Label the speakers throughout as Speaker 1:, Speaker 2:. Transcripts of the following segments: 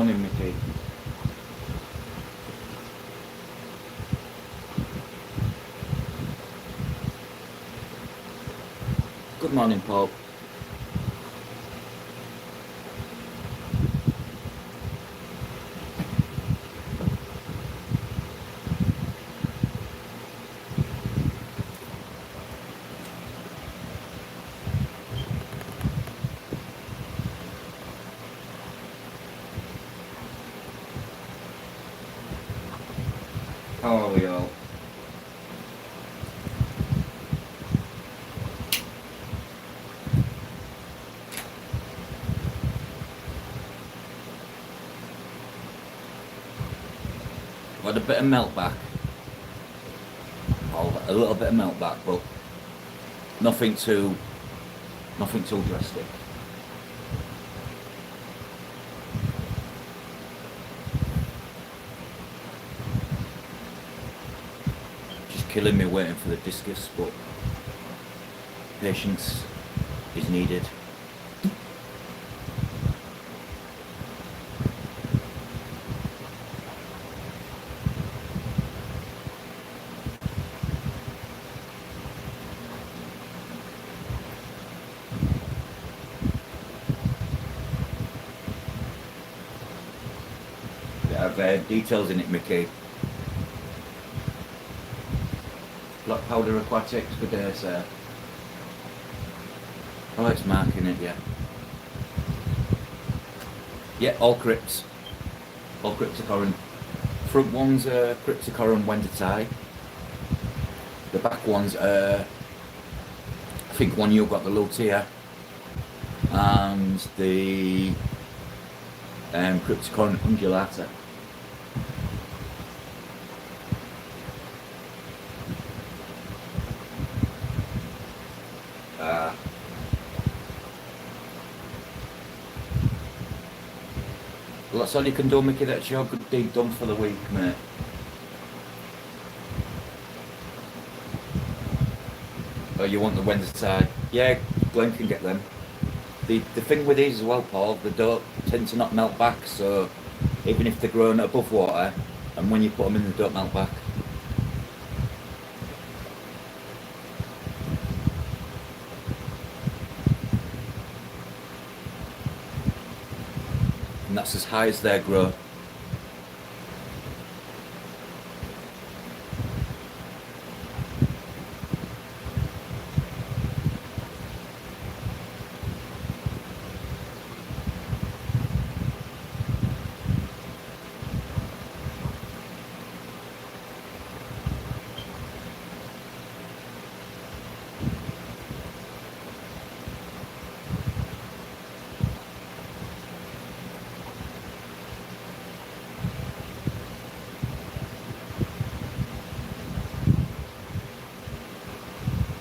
Speaker 1: morning, Mickey. Good morning, Paul. How are we all? Got a bit of melt back. Oh, a little bit of melt back, but nothing too drastic. Just killing me waiting for the discus, but patience is needed. Have details in it, Mickey. Black powder aquatics, good day, sir. Oh, it's marking it, yeah. Yeah, all crypts. All cryptocorin. Front ones are cryptocorin wendatai. The back ones are, I think one you've got the lutea. And the cryptocorin undulata. Well, that's all you can do, Mickey. That's your good deed done for the week, mate. Oh, you want the Wednesday? Yeah, Glenn can get them. The thing with these as well, Paul, they don't tend to not melt back, so even if they're grown above water, and when you put them in, they don't melt back. And that's as high as they grow.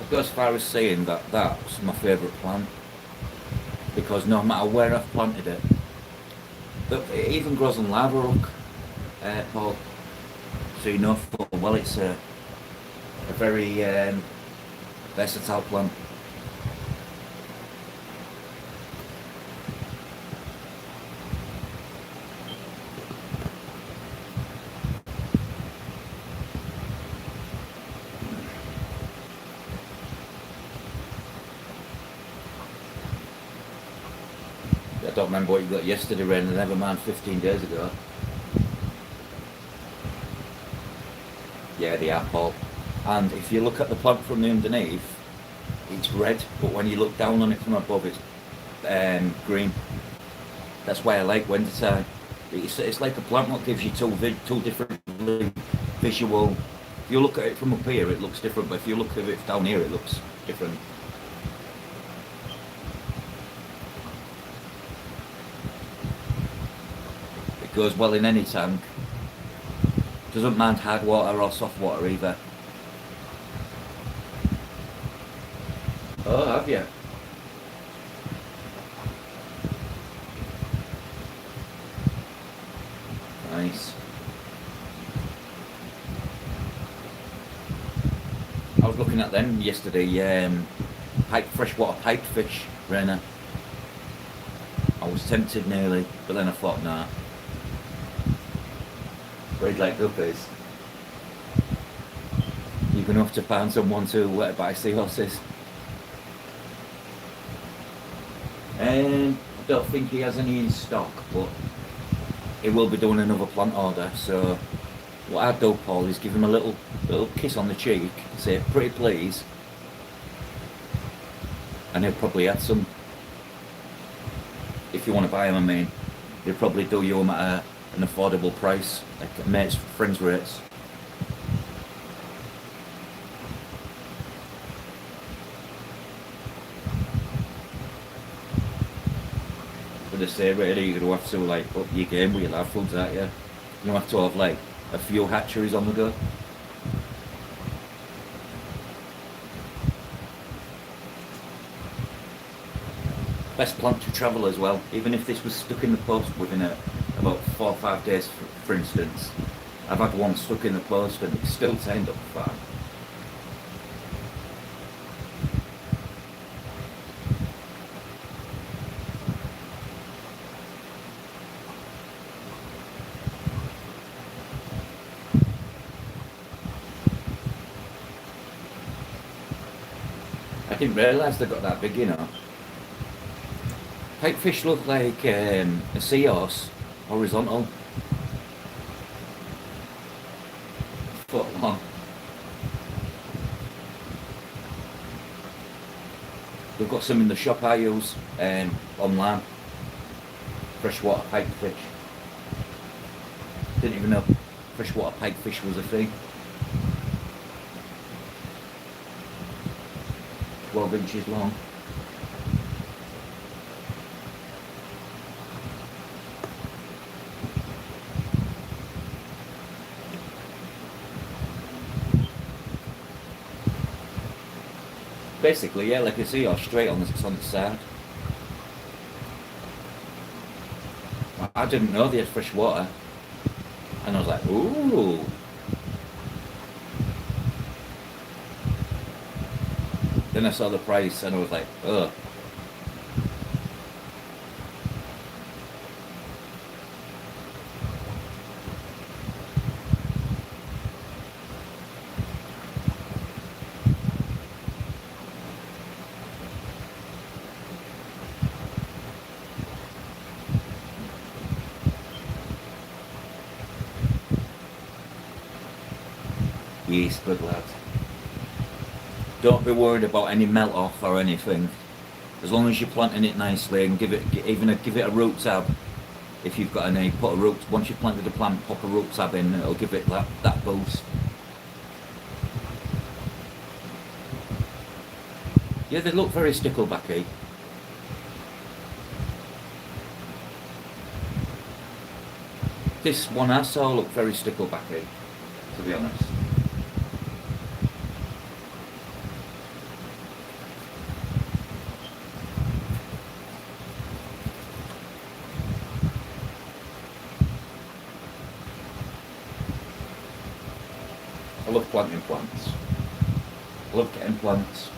Speaker 1: Go as far as saying that that's my favourite plant, because no matter where I've planted it, it even grows on lava rock, Paul. So you know full well it's a very versatile plant. I don't remember what you got yesterday, Ren, and never mind 15 days ago. Yeah, the apple. And if you look at the plant from the underneath, it's red, but when you look down on it from above, it's green. That's why I like Wednesday. It's like a plant that gives you two different visual. If you look at it from up here, it looks different, but if you look at it down here, it looks different. Goes well in any tank. Doesn't mind hard water or soft water either. Oh, have you? Nice. I was looking at them yesterday, freshwater pipefish, Rainer. I was tempted nearly, but then I thought, nah. breed like guppies. You're going to have to find someone to buy seahorses. I don't think he has any in stock, but he will be doing another plant order. So what I'd do, Paul, is give him a little kiss on the cheek, say pretty please, and he'll probably add some. If you want to buy him, I mean, he'll probably do you them at an affordable price, like mates, friends rates. But they say really you're gonna have to like up your game with your live foods, aren't you? You have to have like a few hatcheries on the go. Best plant to travel as well. Even if this was stuck in the post within about 4 or 5 days, for instance, I've had one stuck in the post and it's still turned up fine. I didn't realise they got that big, you know. Pipefish look like a seahorse, horizontal, foot long. They've got some in the shop I use online. Freshwater pipefish. Didn't even know freshwater pipefish was a thing. 12 inches long. Basically, yeah, like a seahorse, straight on the side. I didn't know they had fresh water, and I was like, ooh. Then I saw the price, and I was like, ugh. Yes, good lad. Don't be worried about any melt off or anything. As long as you're planting it nicely and give it a root tab. If you've got any, put a root. Once you've planted the plant, pop a root tab in. It'll give it that boost. Yeah, they look very sticklebacky. This one I saw looked very sticklebacky, to be honest. I love planting plants. I love getting plants.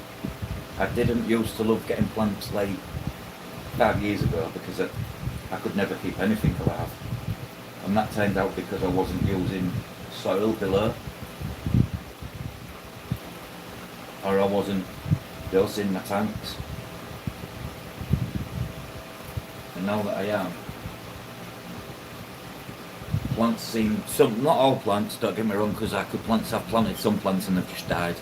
Speaker 1: I didn't used to love getting plants like 5 years ago because I could never keep anything alive. And that turned out because I wasn't using soil below. Or I wasn't dosing my tanks. And now that I am, plants seem, not all plants, don't get me wrong, because I've planted some plants and they've just died.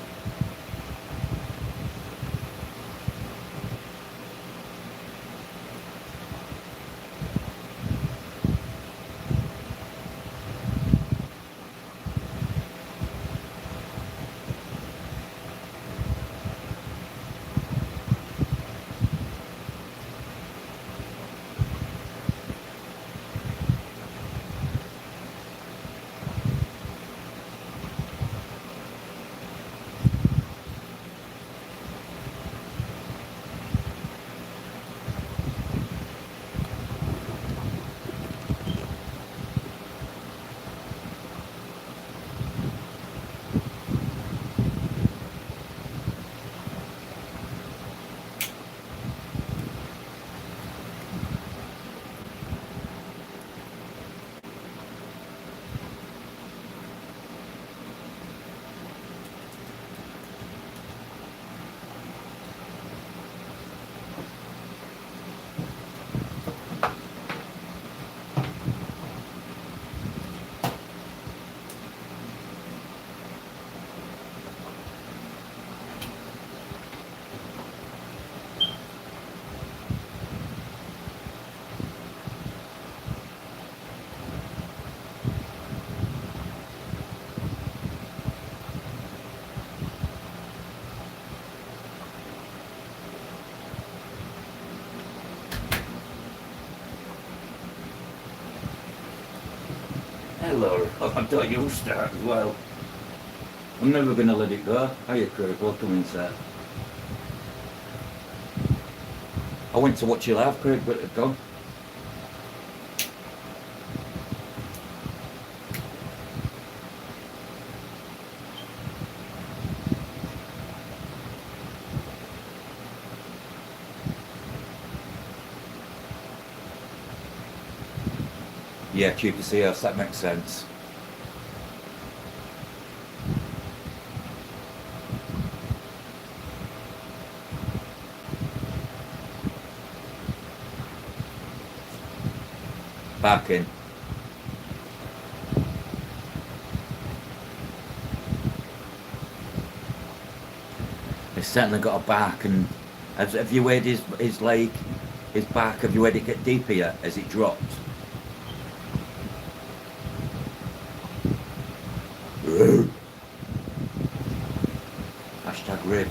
Speaker 1: Hello. I thought you start as well. I'm never going to let it go. Hiya, Craig. Welcome inside. I went to watch you live, Craig, but it's gone. Yeah, cheaper CS, that makes sense. Barking. It's certainly got a bark, and have you heard his like his bark? Have you heard it get deeper yet as it dropped? Hashtag rib.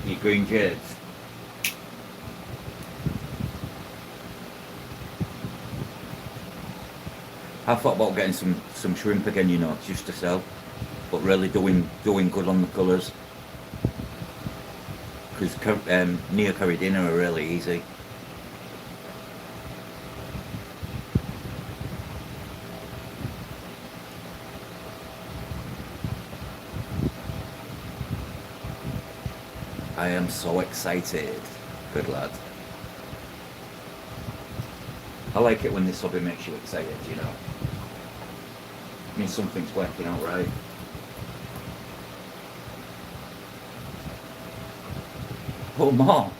Speaker 1: Your green jades. I thought about getting some shrimp again, you know, just to sell, but really doing good on the colours, because near curry dinner are really easy. I am so excited. Good lad. I like it when this hobby makes you excited, you know. I mean, something's working out right. Oh, more.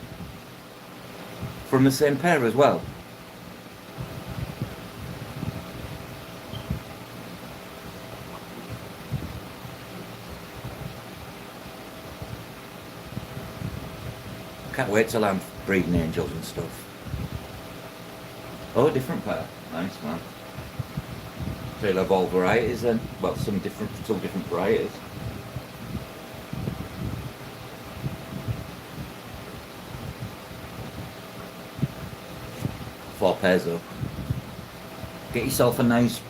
Speaker 1: From the same pair as well. Can't wait till I'm breeding angels and stuff. Oh, different pair. Nice, man. So you'll have all varieties then? Well, some different varieties. Four pairs up. Get yourself a nice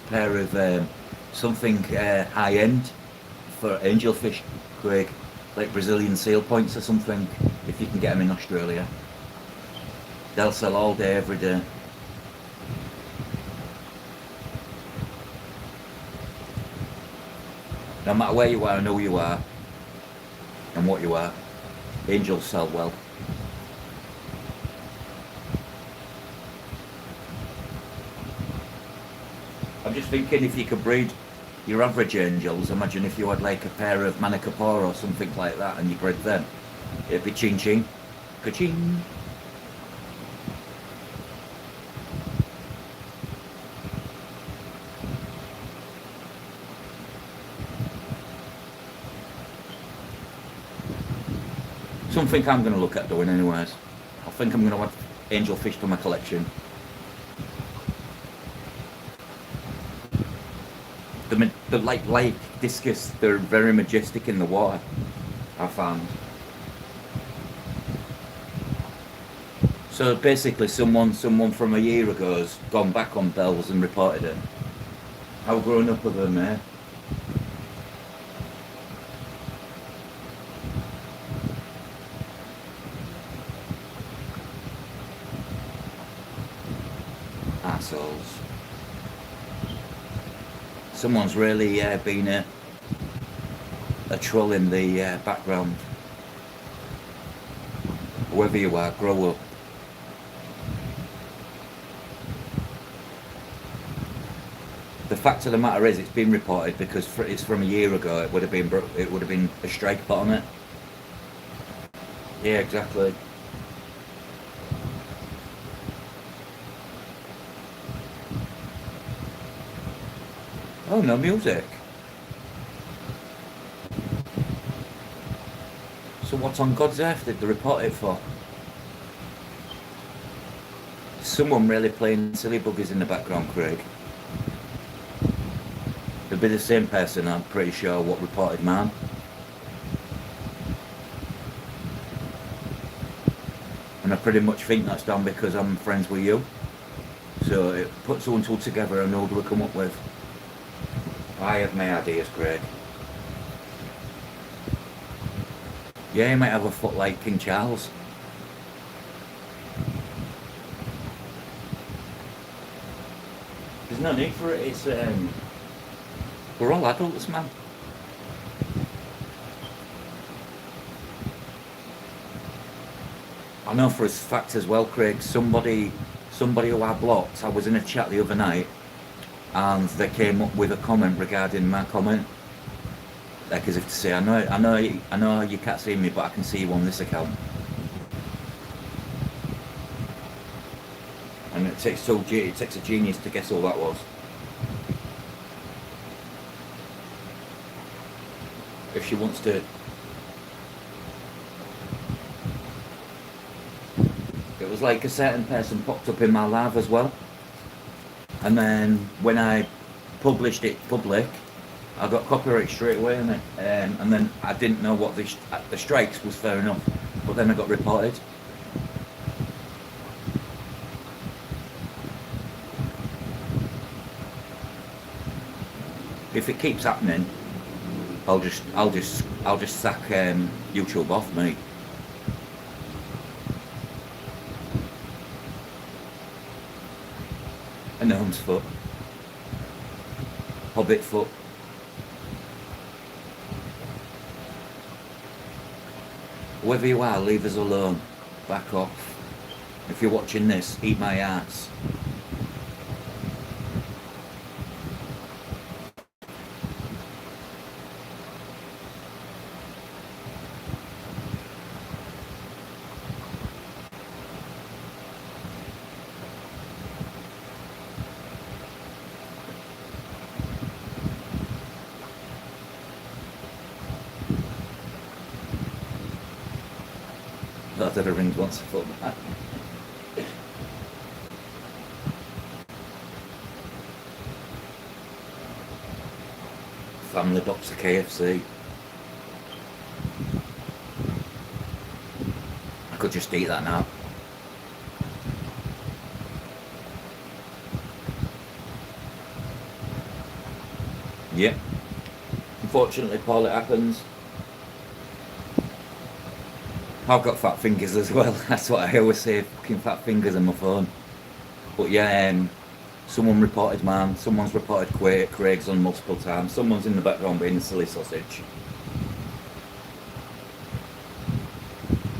Speaker 1: pair of something high end for angelfish, Craig. Like Brazilian seal points or something, if you can get them in Australia. They'll sell all day, every day. No matter where you are and who you are, and what you are, angels sell well. I'm just thinking, if you could breed your average angels, imagine if you had like a pair of Manicapora or something like that and you bred them. It'd be ching ching. Ka-ching. Something I'm going to look at doing anyways. I think I'm going to add angelfish to my collection. The like discus, they're very majestic in the water, I found. So basically someone from a year ago has gone back on bells and reported it. How grown up are they, eh? Assholes. Someone's really been a troll in the background. Whoever you are, grow up. The fact of the matter is, it's been reported because it's from a year ago. It would have been a strike put on it. Yeah, exactly. Oh, no music. So what's on God's earth did they report it for? someone really playing silly buggers in the background, Craig. It'll be the same person, I'm pretty sure, what reported man. And I pretty much think that's done because I'm friends with you. So it puts two and two together and who do we come up with? I have my ideas, Craig. Yeah, he might have a foot like King Charles. There's no need for it, it's we're all adults, man. I know for a fact as well, Craig, somebody who I blocked, I was in a chat the other night and they came up with a comment regarding my comment. Like as if to say, I know you can't see me, but I can see you on this account. And it takes a genius to guess all that was. If she wants to. It was like a certain person popped up in my live as well. And then when I published it public, I got copyright straight away on it. And then I didn't know what the strikes was fair enough. But then I got reported. If it keeps happening, I'll just sack YouTube off, mate. A gnome's foot. Hobbit foot. Whoever you are, leave us alone. Back off. If you're watching this, eat my ass. Lord of the Rings wants a foot back. Family box of KFC. I could just eat that now. Yep. Unfortunately, Paul, it happens. I've got fat fingers as well. That's what I always say, fucking fat fingers on my phone. But yeah, someone reported man, someone's reported Craig's on multiple times, someone's in the background being a silly sausage.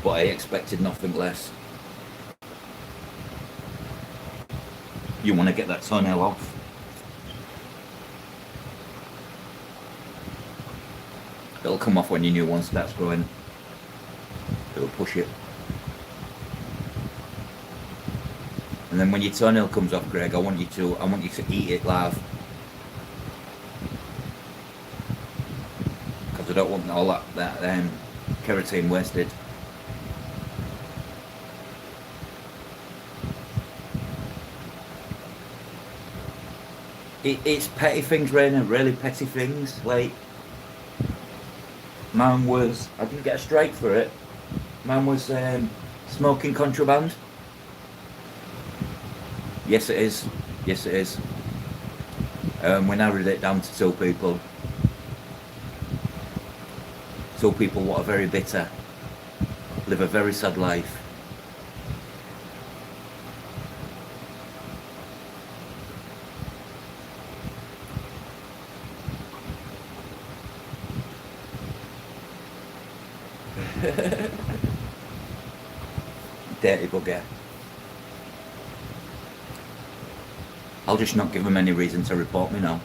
Speaker 1: But I expected nothing less. You want to get that toenail off? It'll come off when your new one starts growing. It'll push it. And then when your toenail comes off, Greg, I want you to eat it live. Because I don't want all that keratin wasted. It's petty things, Raina, really petty things. Like, man was, I didn't get a strike for it. Man was smoking contraband. Yes, it is. Yes, it is. We narrowed it down to two people. Two people what are very bitter, live a very sad life. Dirty bugger. I'll just not give them any reason to report me now.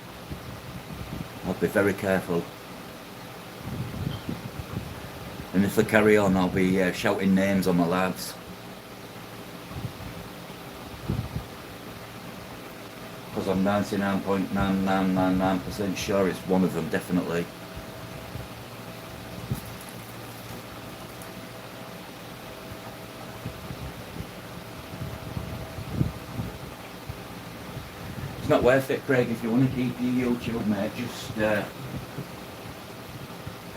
Speaker 1: I'll be very careful. And if they carry on, I'll be shouting names on my lads. Because I'm 99.9999% sure it's one of them, definitely. It's not worth it, Craig. If you want to keep your YouTube, mate, just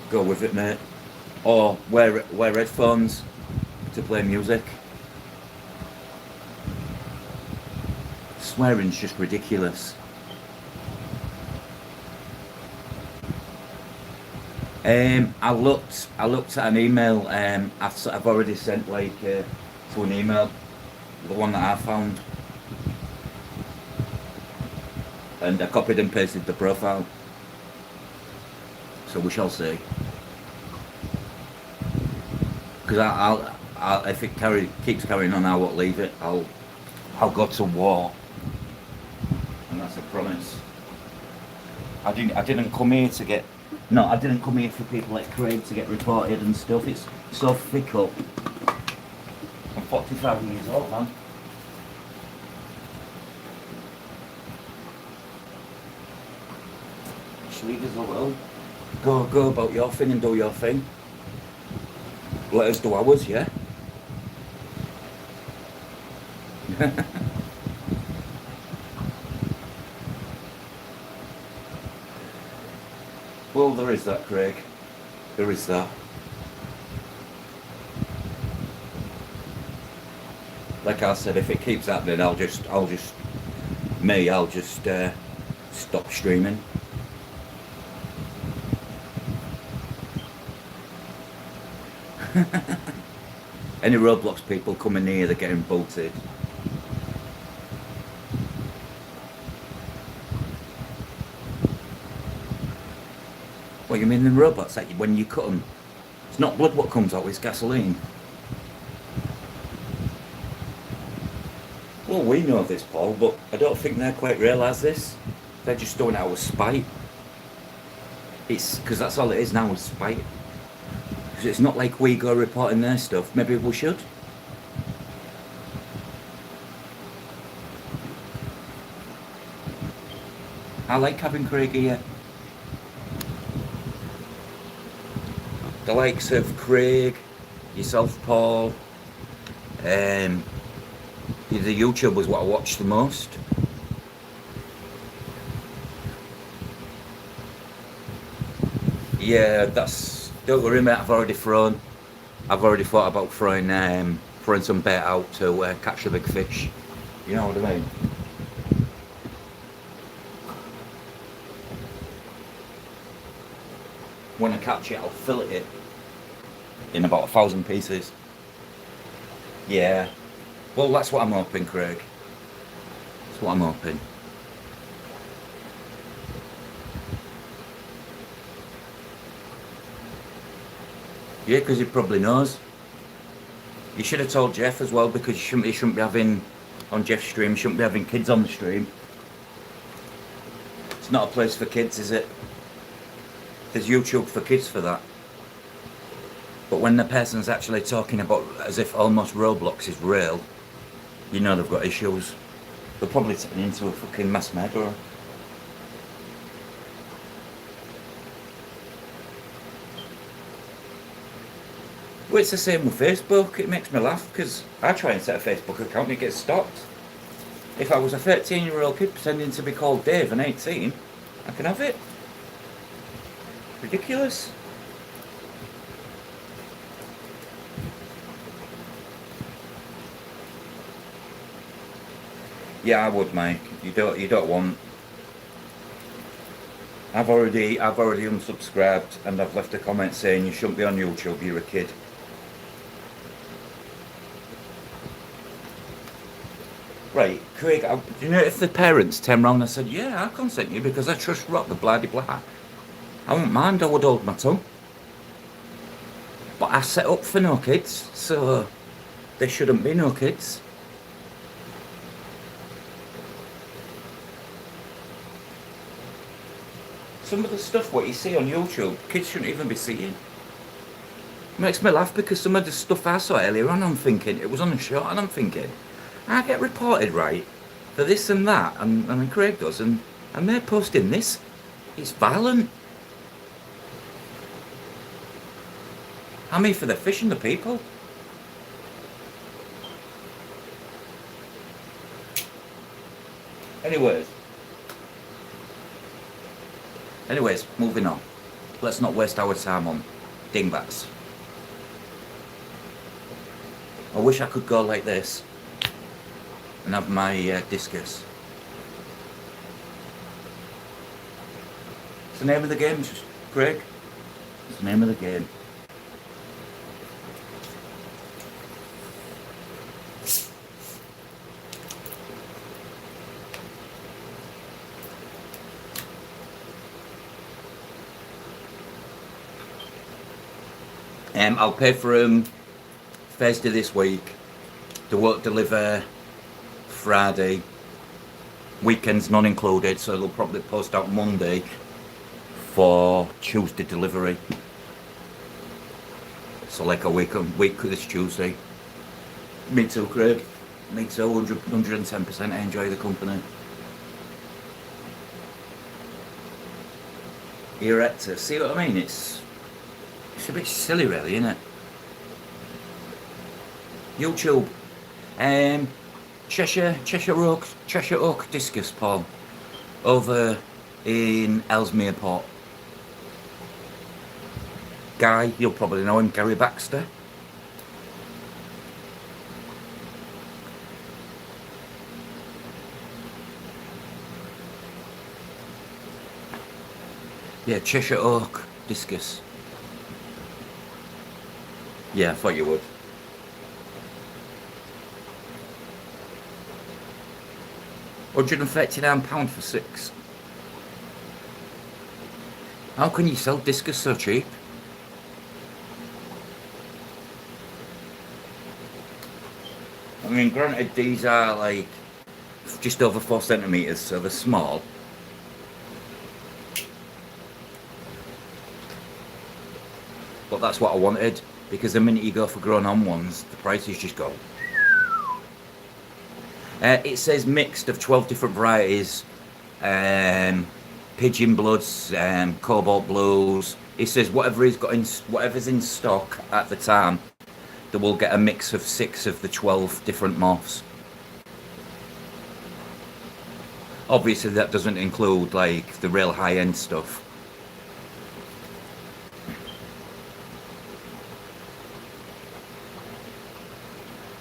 Speaker 1: go with it, mate. Or wear headphones to play music. Swearing's just ridiculous. I looked at an email. I've already sent to an email, the one that I found, and I copied and pasted the profile. So we shall see. Because I'll if it keeps carrying on, I won't leave it. I'll go to war, and that's a promise. I didn't come here to get. No, I didn't come here for people like Craig to get reported and stuff. It's so fickle. I'm 45 years old, man. Just leave us alone. Go about your thing and do your thing. Let us do ours, yeah? Well, there is that, Craig. There is that. Like I said, if it keeps happening, I'll just stop streaming. Any Roblox people coming near, they're getting bolted. What you mean in robots? Like when you cut them, it's not blood what comes out, it's gasoline. Well, we know this, Paul, but I don't think they quite realise this. They're just doing it out of spite. It's because that's all it is now, is spite. Because it's not like we go reporting their stuff. Maybe we should. I like having Craig here. The likes of Craig, yourself, Paul, the YouTube was what I watched the most. Yeah, don't worry, mate. I've already thought about throwing some bait out to catch a big fish. You know what I mean? When I catch it, I'll fillet it in about 1,000 pieces. Yeah. Well, that's what I'm hoping, Craig. That's what I'm hoping. Yeah, because he probably knows. You should have told Jeff as well, because he shouldn't be having, on Jeff's stream, shouldn't be having kids on the stream. It's not a place for kids, is it? There's YouTube for kids for that. But when the person's actually talking about as if almost Roblox is real, you know they've got issues. They're probably turning into a fucking mass murderer. Well, it's the same with Facebook. It makes me laugh because I try and set a Facebook account and it gets stopped. If I was a 13-year-old kid pretending to be called Dave and 18, I can have it. Ridiculous. Yeah, I would, Mike. You don't want. I've already unsubscribed and I've left a comment saying you shouldn't be on YouTube. You're a kid. Right, Craig. Do you know if the parents turn round and said, "Yeah, I consent you because I trust Rock the bloody blah," I wouldn't mind. I would hold my tongue. But I set up for no kids, so there shouldn't be no kids. Some of the stuff what you see on YouTube, kids shouldn't even be seeing. It makes me laugh because some of the stuff I saw earlier on, I'm thinking, it was on a short, and I'm thinking, I get reported right for this and that, and Craig does, and they're posting this. It's violent. I mean, for the fish and the people. Anyways, Anyways, moving on. Let's not waste our time on dingbats. I wish I could go like this and have my discus. It's the name of the game, Craig. It's the name of the game. I'll pay for them Thursday this week. They won't deliver Friday. Weekends not included, so they'll probably post out Monday for Tuesday delivery. So like a week this Tuesday. Me too, Craig. Me too, 110%. I enjoy the company. Erector, see what I mean? It's a bit silly really, isn't it? YouTube. Cheshire Oak Discus, Paul. Over in Ellesmere Port. Guy, you'll probably know him, Gary Baxter. Yeah, Cheshire Oak Discus. Yeah, I thought you would. £139 for 6. How can you sell discus so cheap? I mean, granted, these are like just over 4 centimetres, so they're small. But that's what I wanted, because the minute you go for grown-on ones, the prices just go. It says mixed of 12 different varieties, pigeon bloods, cobalt blues. It says whatever's in stock at the time, they will get a mix of 6 of the 12 different moths. Obviously, that doesn't include like the real high-end stuff.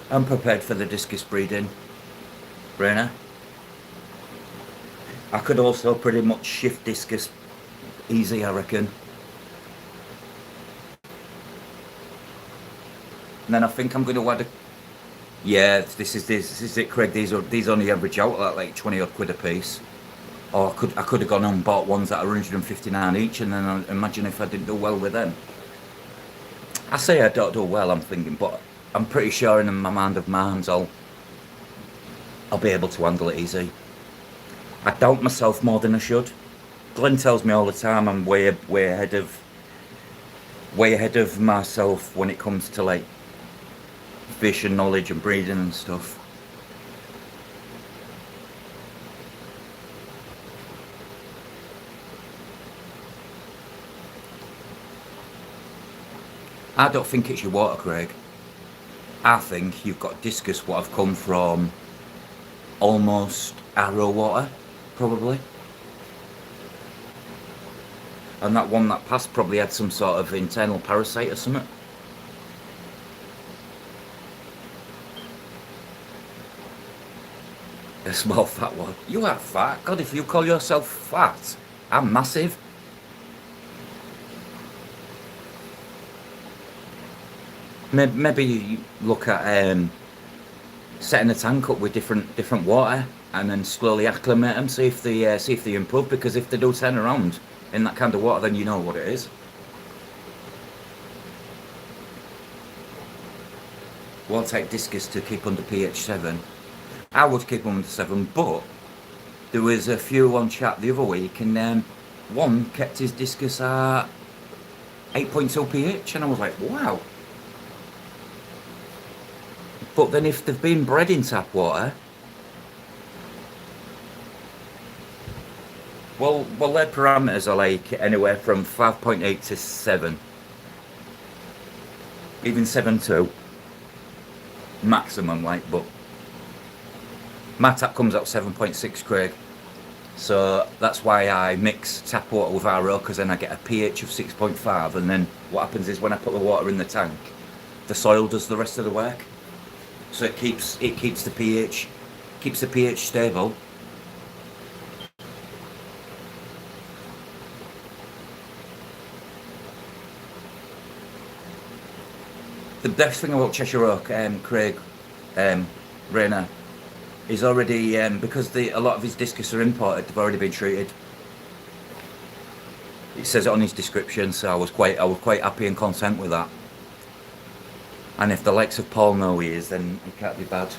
Speaker 1: I'm prepared for the discus breeding, Rainer. I could also pretty much shift discus easy, I reckon. And then I think I'm going to add a... Yeah, this is it, Craig. These only average out at like 20 odd quid a piece. Or I could have gone and bought ones at 159 each, and then I imagine if I didn't do well with them. I say I don't do well, I'm thinking, but I'm pretty sure in my mind of minds I'll be able to handle it easy. I doubt myself more than I should. Glenn tells me all the time I'm way ahead of myself when it comes to like fish and knowledge and breeding and stuff. I don't think it's your water, Craig. I think you've got discus what have come from almost arrow water, probably. And that one that passed probably had some sort of internal parasite or something. A small fat one. You are fat. God, if you call yourself fat, I'm massive. Maybe you look at setting a tank up with different water and then slowly acclimate them, see if they improve. Because if they do turn around in that kind of water, then you know what it is. We'll take discus to keep under pH 7. I would keep them under 7, but there was a few on chat the other week, and one kept his discus at 8.2 pH, and I was like, wow. But then if they've been bred in tap water, well their parameters are like anywhere from 5.8 to 7. Even 7.2 maximum, like, but my tap comes out 7.6, Craig. So that's why I mix tap water with RO, because then I get a pH of 6.5, and then what happens is when I put the water in the tank, the soil does the rest of the work. So it keeps the pH stable. The best thing about Cheshire Oak, Craig, Rayner, is already because a lot of his discus are imported. They've already been treated. It says it on his description, so I was quite happy and content with that. And if the likes of Paul know he is, then he can't be bad.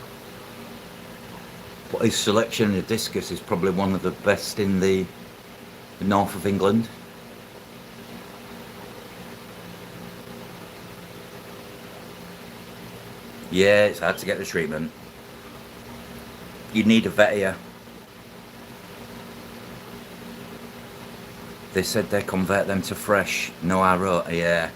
Speaker 1: But his selection of discus is probably one of the best in the north of England. Yeah, it's hard to get the treatment. You need a vet here. They said they convert them to fresh, no RO. Yeah.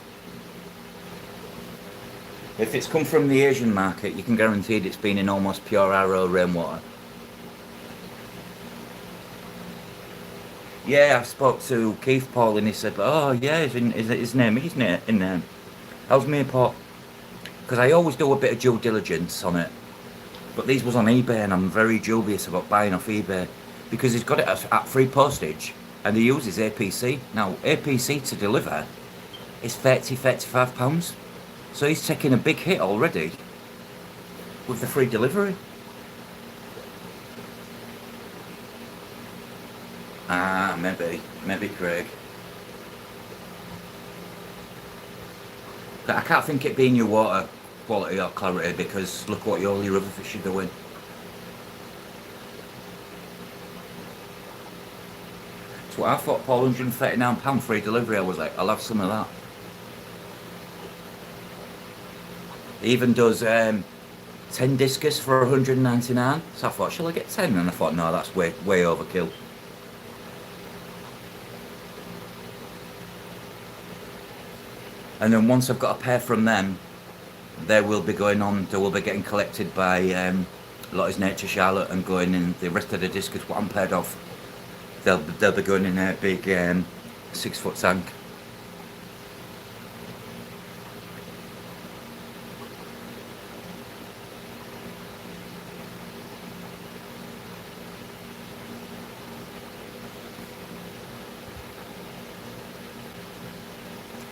Speaker 1: If it's come from the Asian market, you can guarantee it's been in almost pure RO rainwater. Yeah, I spoke to Keith Paul and he said, oh yeah, his name in there. How's me pot? Because I always do a bit of due diligence on it. But these was on eBay and I'm very dubious about buying off eBay. Because he's got it at free postage and he uses APC. Now, APC to deliver is £35. So he's taking a big hit already with the free delivery. Ah, maybe Craig. But I can't think it being your water quality or clarity because look what all your other fish are doing. So I thought, Paul, £139 free delivery. I was like, I'll have some of that. He even does 10 discus for 199. So I thought, shall I get 10? And I thought, no, that's way overkill. And then once I've got a pair from them, they will be getting collected by Lottie's Nature Charlotte and going in the rest of the discus what I'm paired off. They'll be going in a big 6-foot tank.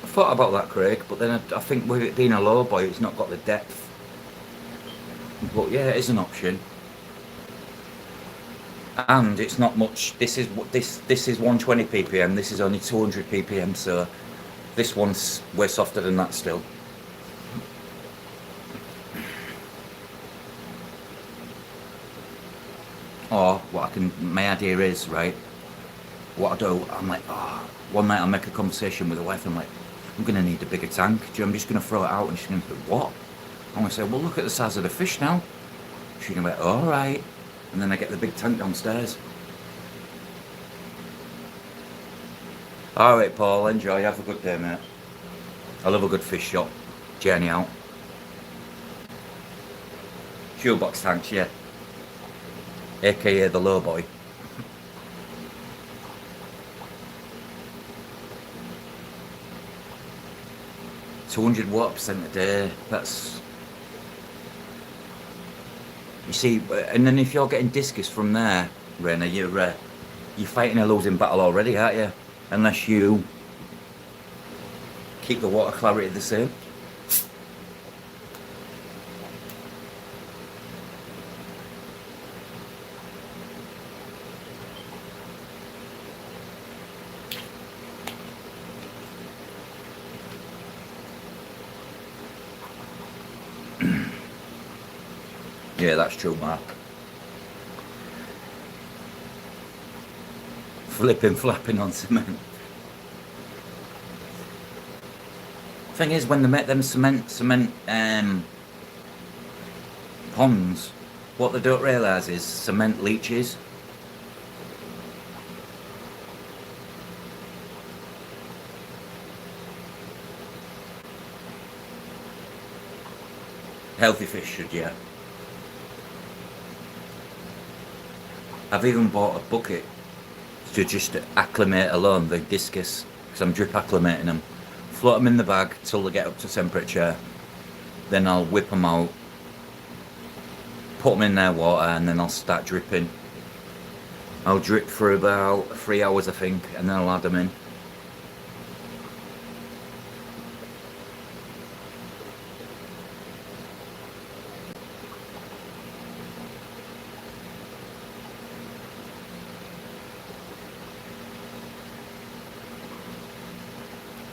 Speaker 1: I thought about that, Craig, but then I think with it being a low boy, it's not got the depth. But yeah, it is an option. And it's not much. This is 120 ppm. This is only 200 ppm, so this one's way softer than that still. Or my idea is, right, what I do, I'm like, one night I'll make a conversation with the wife, I'm like, I'm going to need a bigger tank. I'm just going to throw it out, and she's going to say, what? I'm going to say, well, look at the size of the fish now. She's going to be like, all right. And then I get the big tank downstairs. All right, Paul, enjoy. Have a good day, mate. I love a good fish shop. Journey out. Shoebox tanks, yeah. AKA the low boy. 200 watt% a day. That's, you see, and then if you're getting discus from there, Rayner, you're fighting a losing battle already, aren't you? Unless you keep the water clarity the same. Yeah, that's true, Mark. Flapping on cement. Thing is, when they make them cement ponds, what they don't realise is cement leaches. Healthy fish should, yeah. I've even bought a bucket to just acclimate alone, the discus, because I'm drip acclimating them. Float them in the bag till they get up to temperature. Then I'll whip them out, put them in their water, and then I'll start dripping. I'll drip for about 3 hours, I think, and then I'll add them in.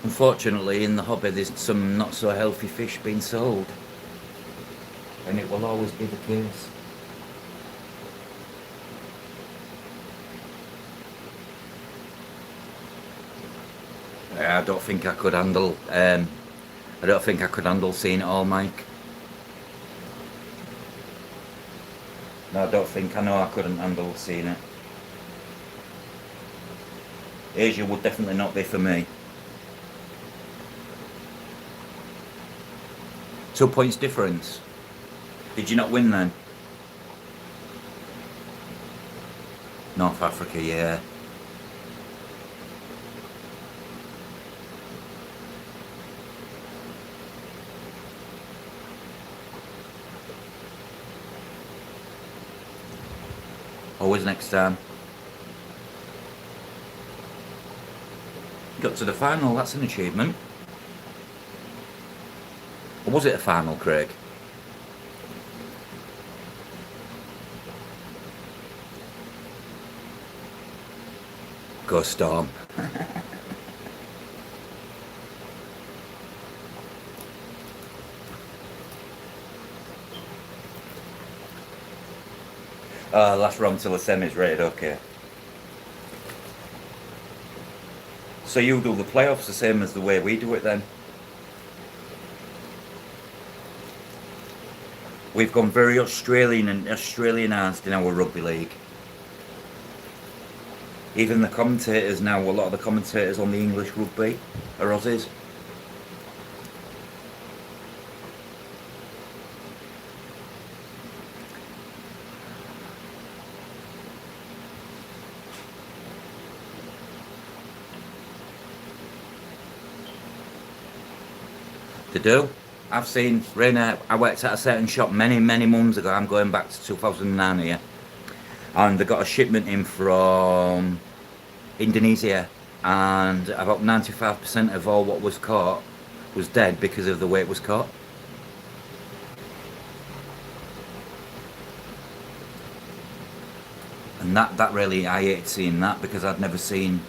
Speaker 1: Unfortunately, in the hobby, there's some not so healthy fish being sold, and it will always be the case. I don't think I could handle. I don't think I could handle seeing it all, Mike. No, I don't think. I know I couldn't handle seeing it. Asia would definitely not be for me. 2 points difference. Did you not win then? North Africa, yeah. Always next time. Got to the final, that's an achievement. Or was it a final, Craig? Go Storm. Last round till the semis, right, okay. So you do the playoffs the same as the way we do it then? We've gone very Australian and Australianised in our rugby league. Even the commentators now, a lot of the commentators on the English rugby are Aussies. They do. I've seen Rainer. I worked at a certain shop many months ago. I'm going back to 2009 here, and they got a shipment in from Indonesia, and about 95% of all what was caught was dead because of the way it was caught. And that really, I hated seeing that because I'd never seen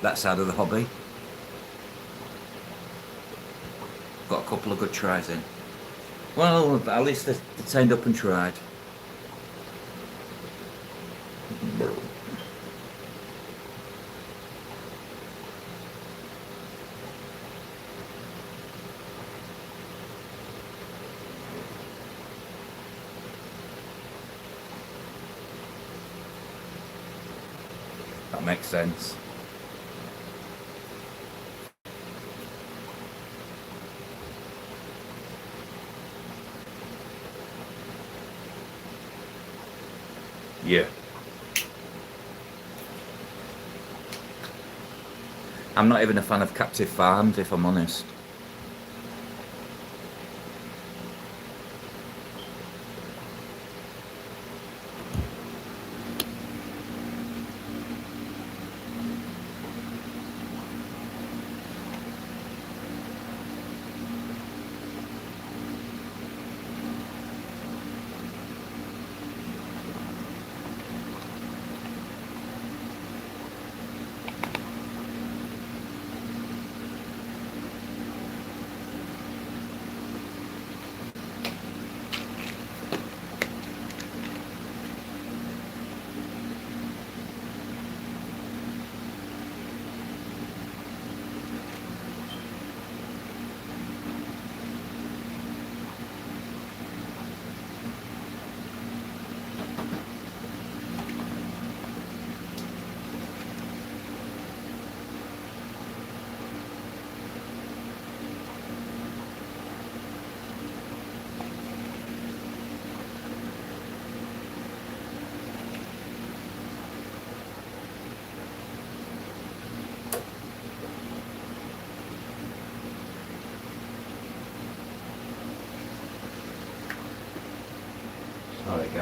Speaker 1: that side of the hobby. Got a couple of good tries in. Well, at least they turned up and tried. That makes sense. Yeah. I'm not even a fan of captive farms, if I'm honest.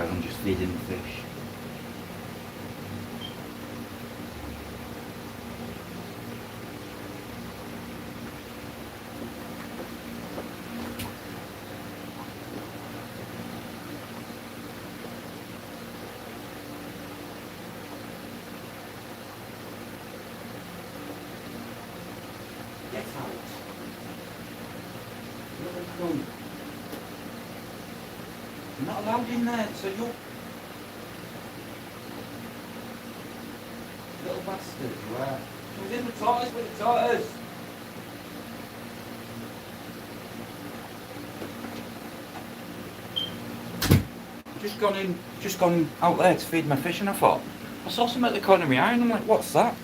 Speaker 1: as I'm just feeding the fish. Get out. You're not allowed in there, so you little bastard, you are. Who's in the tortoise with the tortoise? Just gone out there to feed my fish, and I thought, I saw something at the corner of my eye, and I'm like, what's that?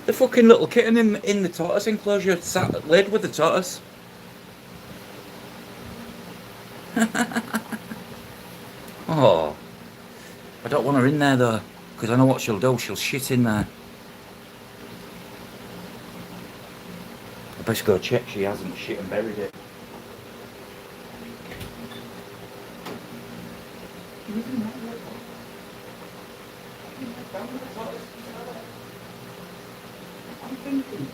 Speaker 1: The fucking little kitten in the tortoise enclosure sat laid with the tortoise. Oh, I don't want her in there though, because I know what she'll do. She'll shit in there. I best go check she hasn't shit and buried it. I'm thinking,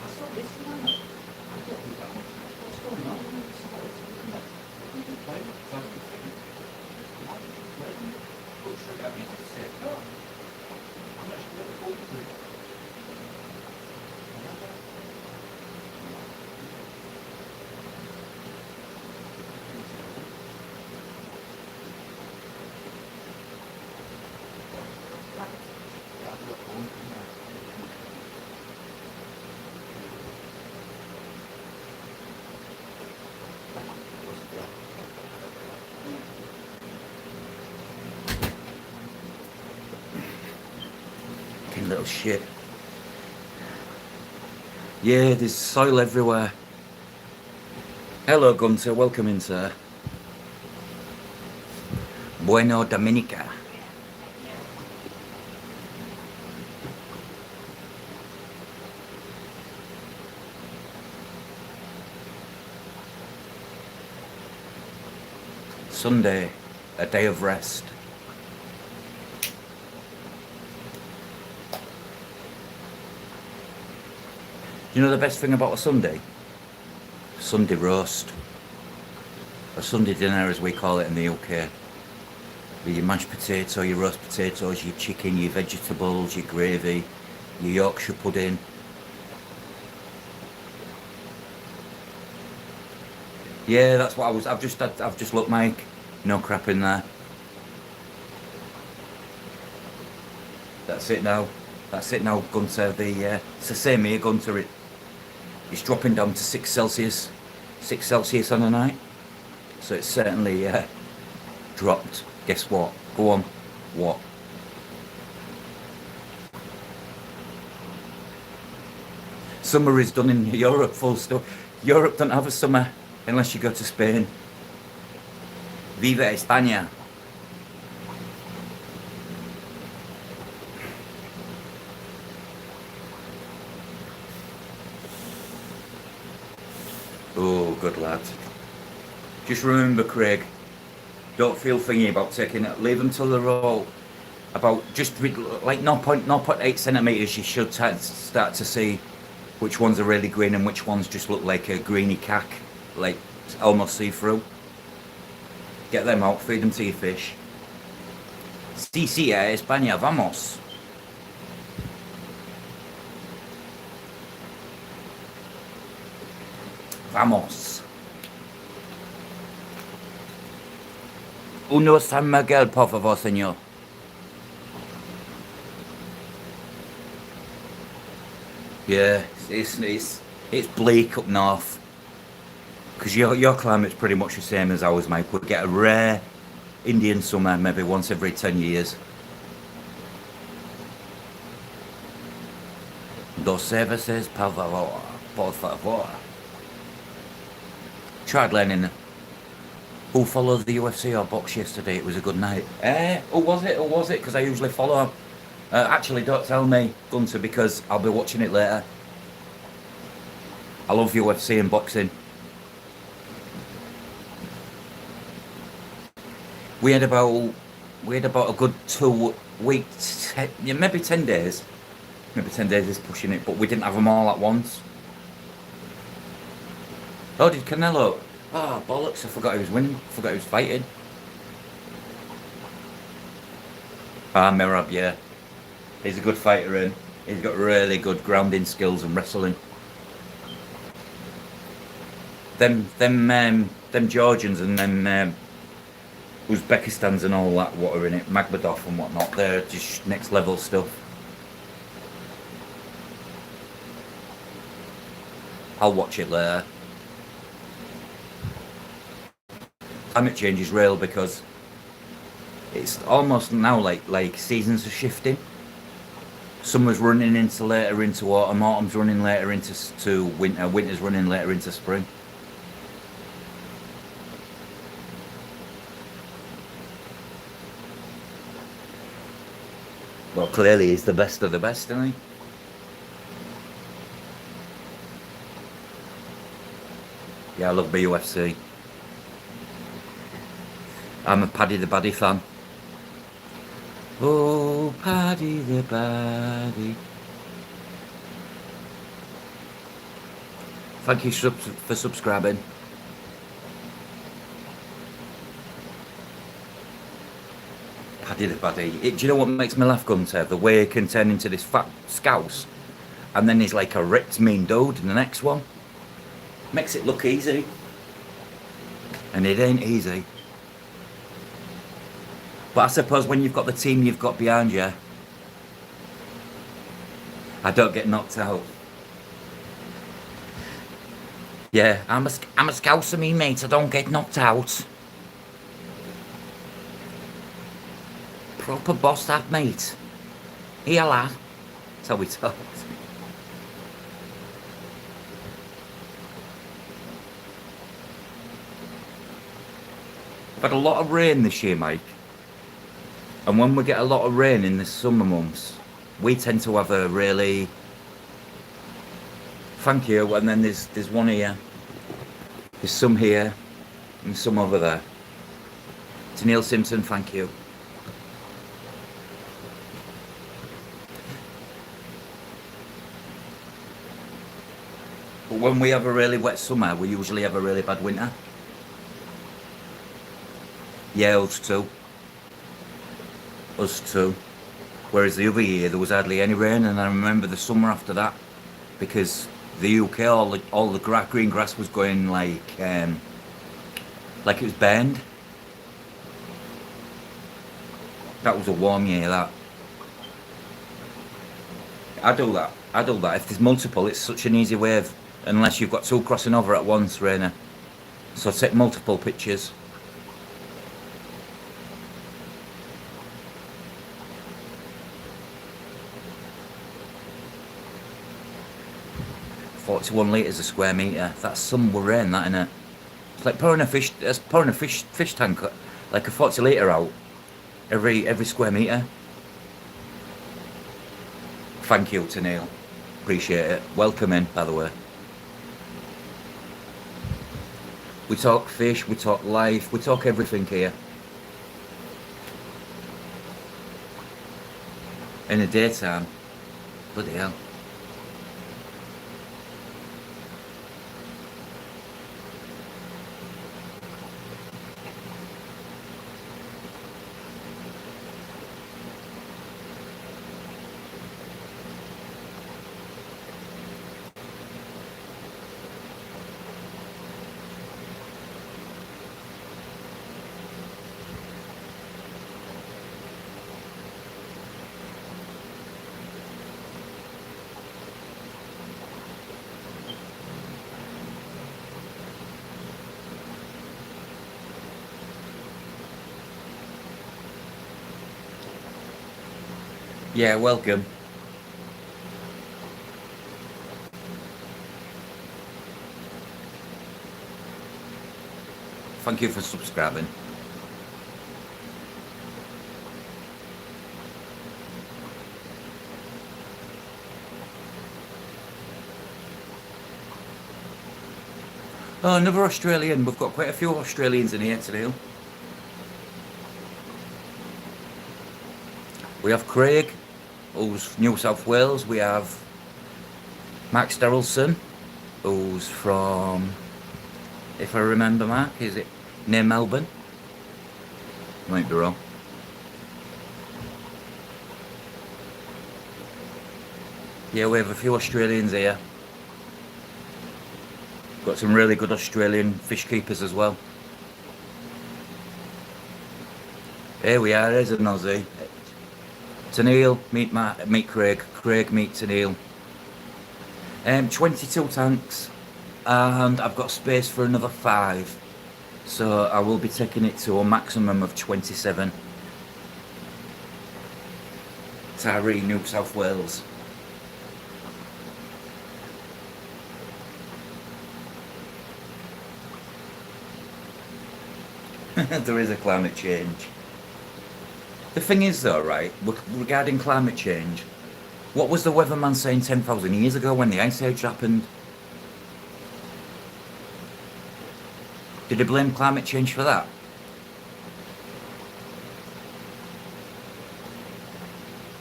Speaker 1: I saw this man. I don't think that much. What's going on? Little shit. Yeah, there's soil everywhere. Hello, Gunter. Welcome in, sir. Bueno Dominica. Sunday, a day of rest. You know the best thing about a Sunday? Sunday roast. A Sunday dinner, as we call it in the UK. With your mashed potato, your roast potatoes, your chicken, your vegetables, your gravy, your Yorkshire pudding. Yeah, that's what I was. I've just looked, Mike. No crap in there. That's it now. That's it now, Gunter. It's the same here, Gunter. It's dropping down to 6 Celsius. 6 Celsius on a night. So it's certainly dropped. Guess what? Go on. What? Summer is done in Europe, full stop. Europe don't have a summer unless you go to Spain. Viva España. Oh, good lad. Just remember, Craig, don't feel thingy about taking it. Leave them till they're all about just like 0.8 centimetres. You should start to see which ones are really green and which ones just look like a greeny cack, like almost see-through. Get them out, feed them to your fish. Sí, sí, a España, vamos. Vamos. Uno San Miguel, por favor, señor. Yeah, it's bleak up north. Because your climate's pretty much the same as ours, mate. We get a rare Indian summer, maybe once every 10 years. Dos cervezas, por favor, por favor. Tried learning who followed the UFC or box yesterday. It was a good night. Who was it? Who was it? Because I usually follow. Actually, don't tell me, Gunter, because I'll be watching it later. I love UFC and boxing. We had about we had about a good 2 weeks, yeah, maybe 10 days. Maybe 10 days is pushing it, but we didn't have them all at once. Oh, did Canelo? Oh, bollocks, I forgot he was winning. I forgot he was fighting. Ah, Merab, yeah. He's a good fighter, and he's got really good grounding skills and wrestling. Them Georgians and them Uzbekistans and all that, what are in it, Magmadov and whatnot, they're just next level stuff. I'll watch it later. Climate change is real because it's almost now like seasons are shifting. Summer's running into later into autumn, autumn's running later into winter, winter's running later into spring. Well, clearly he's the best of the best, isn't he? Yeah, I love BUFC. I'm a Paddy the Baddy fan. Oh, Paddy the Baddy. Thank you for subscribing. Paddy the Baddy. Do you know what makes me laugh, Gunter? The way he can turn into this fat scouse, and then he's like a ripped mean dude in the next one. Makes it look easy. And it ain't easy. But I suppose when you've got the team you've got behind you, I don't get knocked out. Yeah, I'm a scouser, me mate. I don't get knocked out. Proper boss, that mate. Here, lad. That's how we talked. I've had a lot of rain this year, Mike. And when we get a lot of rain in the summer months, we tend to have a really... Thank you. And then there's one here. There's some here. And some over there. To Neil Simpson, thank you. But when we have a really wet summer, we usually have a really bad winter. Yeah, us too. Us too. Whereas the other year there was hardly any rain, and I remember the summer after that, because the UK, all the green grass was going like it was burned. That was a warm year. That I do that. If there's multiple, it's such an easy wave, unless you've got two crossing over at once, Rainer. So take multiple pictures. £41 litres a square metre. That's some rain, that, innit? It's like pouring a fish tank, like a 40 litre out every square metre. Thank you to Neil. Appreciate it. Welcome in, by the way. We talk fish, we talk life, we talk everything here. In the daytime. Bloody hell. Yeah, welcome. Thank you for subscribing. Oh, another Australian. We've got quite a few Australians in here today. We have Craig, who's New South Wales. We have Max Darrelson, who's from, if I remember, Mark, is it near Melbourne? Might be wrong. Yeah, we have a few Australians here. Got some really good Australian fish keepers as well. Here we are, there's an Aussie. Tennille, meet Craig. Craig, meet Tennille. 22 tanks, and I've got space for another 5. So I will be taking it to a maximum of 27. Taree, New South Wales. There is a climate change. The thing is though, right, regarding climate change, what was the weatherman saying 10,000 years ago when the Ice Age happened? Did he blame climate change for that?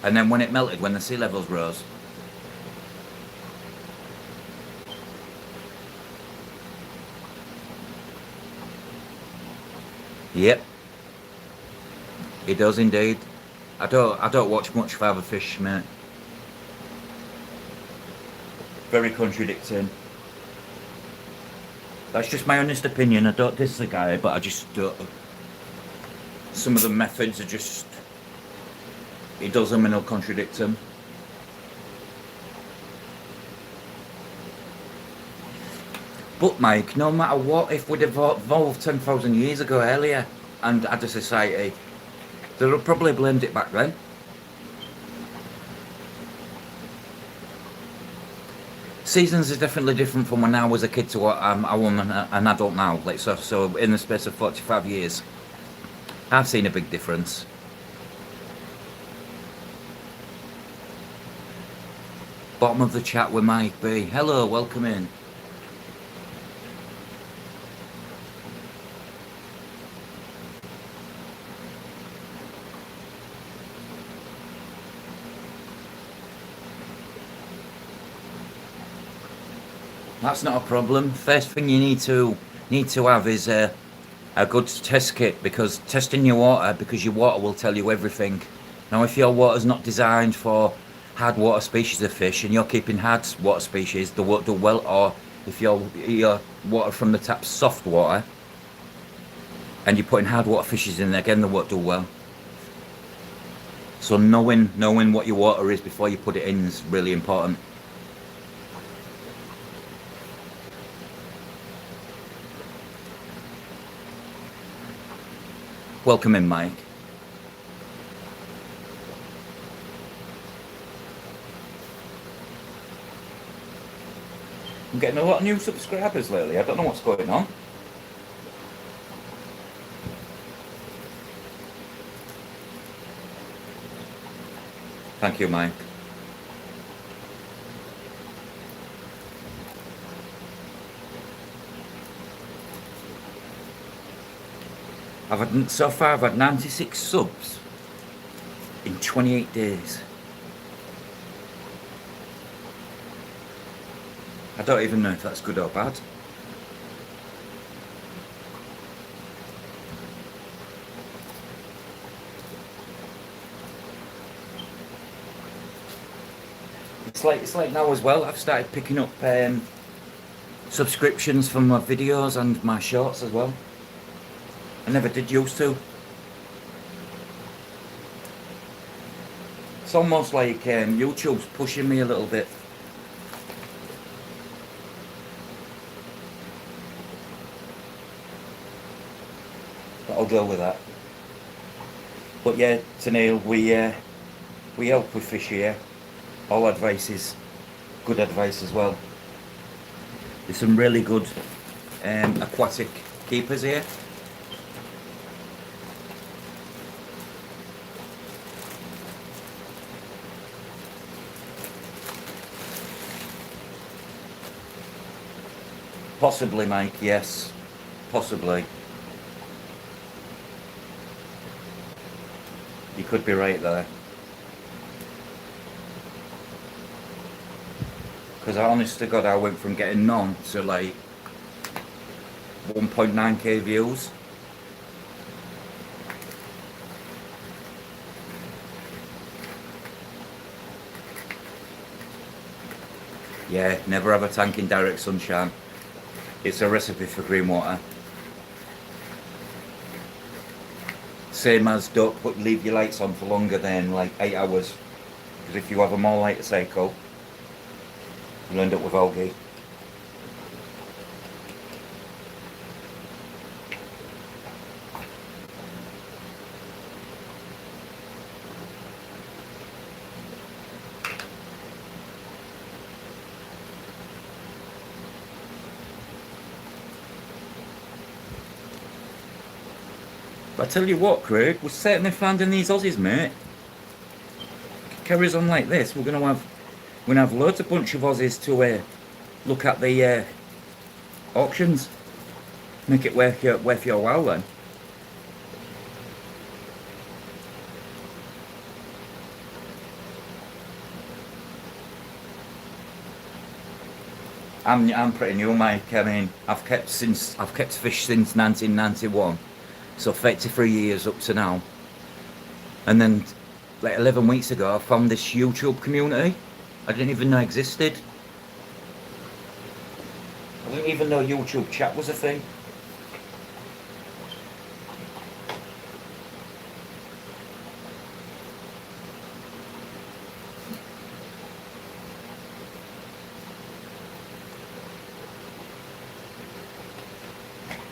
Speaker 1: And then when it melted, when the sea levels rose? Yep. It does indeed. I don't watch much Father Fish, mate. Very contradicting. That's just my honest opinion. I don't diss the guy, but I just don't. Some of the methods are just. He does them and he'll contradict them. But Mike, no matter what, if we'd evolved 10,000 years ago earlier and had a society, they'd have probably blamed it back then. Seasons is definitely different from when I was a kid to what I'm an adult now. Like so in the space of 45 years, I've seen a big difference. Bottom of the chat with Mike B. Hello, welcome in. That's not a problem. First thing you need to have is a good test kit, because testing your water, because your water will tell you everything. Now, if your water's not designed for hard water species of fish and you're keeping hard water species, they won't do well. Or if your water from the tap's soft water and you're putting hard water fishes in there, again, they won't do well. So knowing what your water is before you put it in is really important. Welcome in, Mike. I'm getting a lot of new subscribers lately. I don't know what's going on. Thank you, Mike. So far I've had 96 subs in 28 days. I don't even know if that's good or bad. It's like now as well, I've started picking up subscriptions from my videos and my shorts as well. I never did used to. It's almost like YouTube's pushing me a little bit. But I'll go with that. But yeah, Tennille, we help with fish here. All advice is good advice as well. There's some really good aquatic keepers here. Possibly, Mike, yes. Possibly. You could be right there. Because I honest to God, I went from getting none to like 1.9k views. Yeah, never have a tank in direct sunshine. It's a recipe for green water. Same as don't leave your lights on for longer than like 8 hours. Because if you have a more lighter cycle, you'll end up with algae. But I tell you what, Craig, we're certainly finding these Aussies, mate. Carries on like this, we're gonna have loads of bunch of Aussies to look at the auctions. Make it worth your while then. I'm pretty new, Mike. I mean, I've kept fish since 1991, so 33 years up to now. And then, like 11 weeks ago, I found this YouTube community I didn't even know existed. I didn't even know YouTube chat was a thing.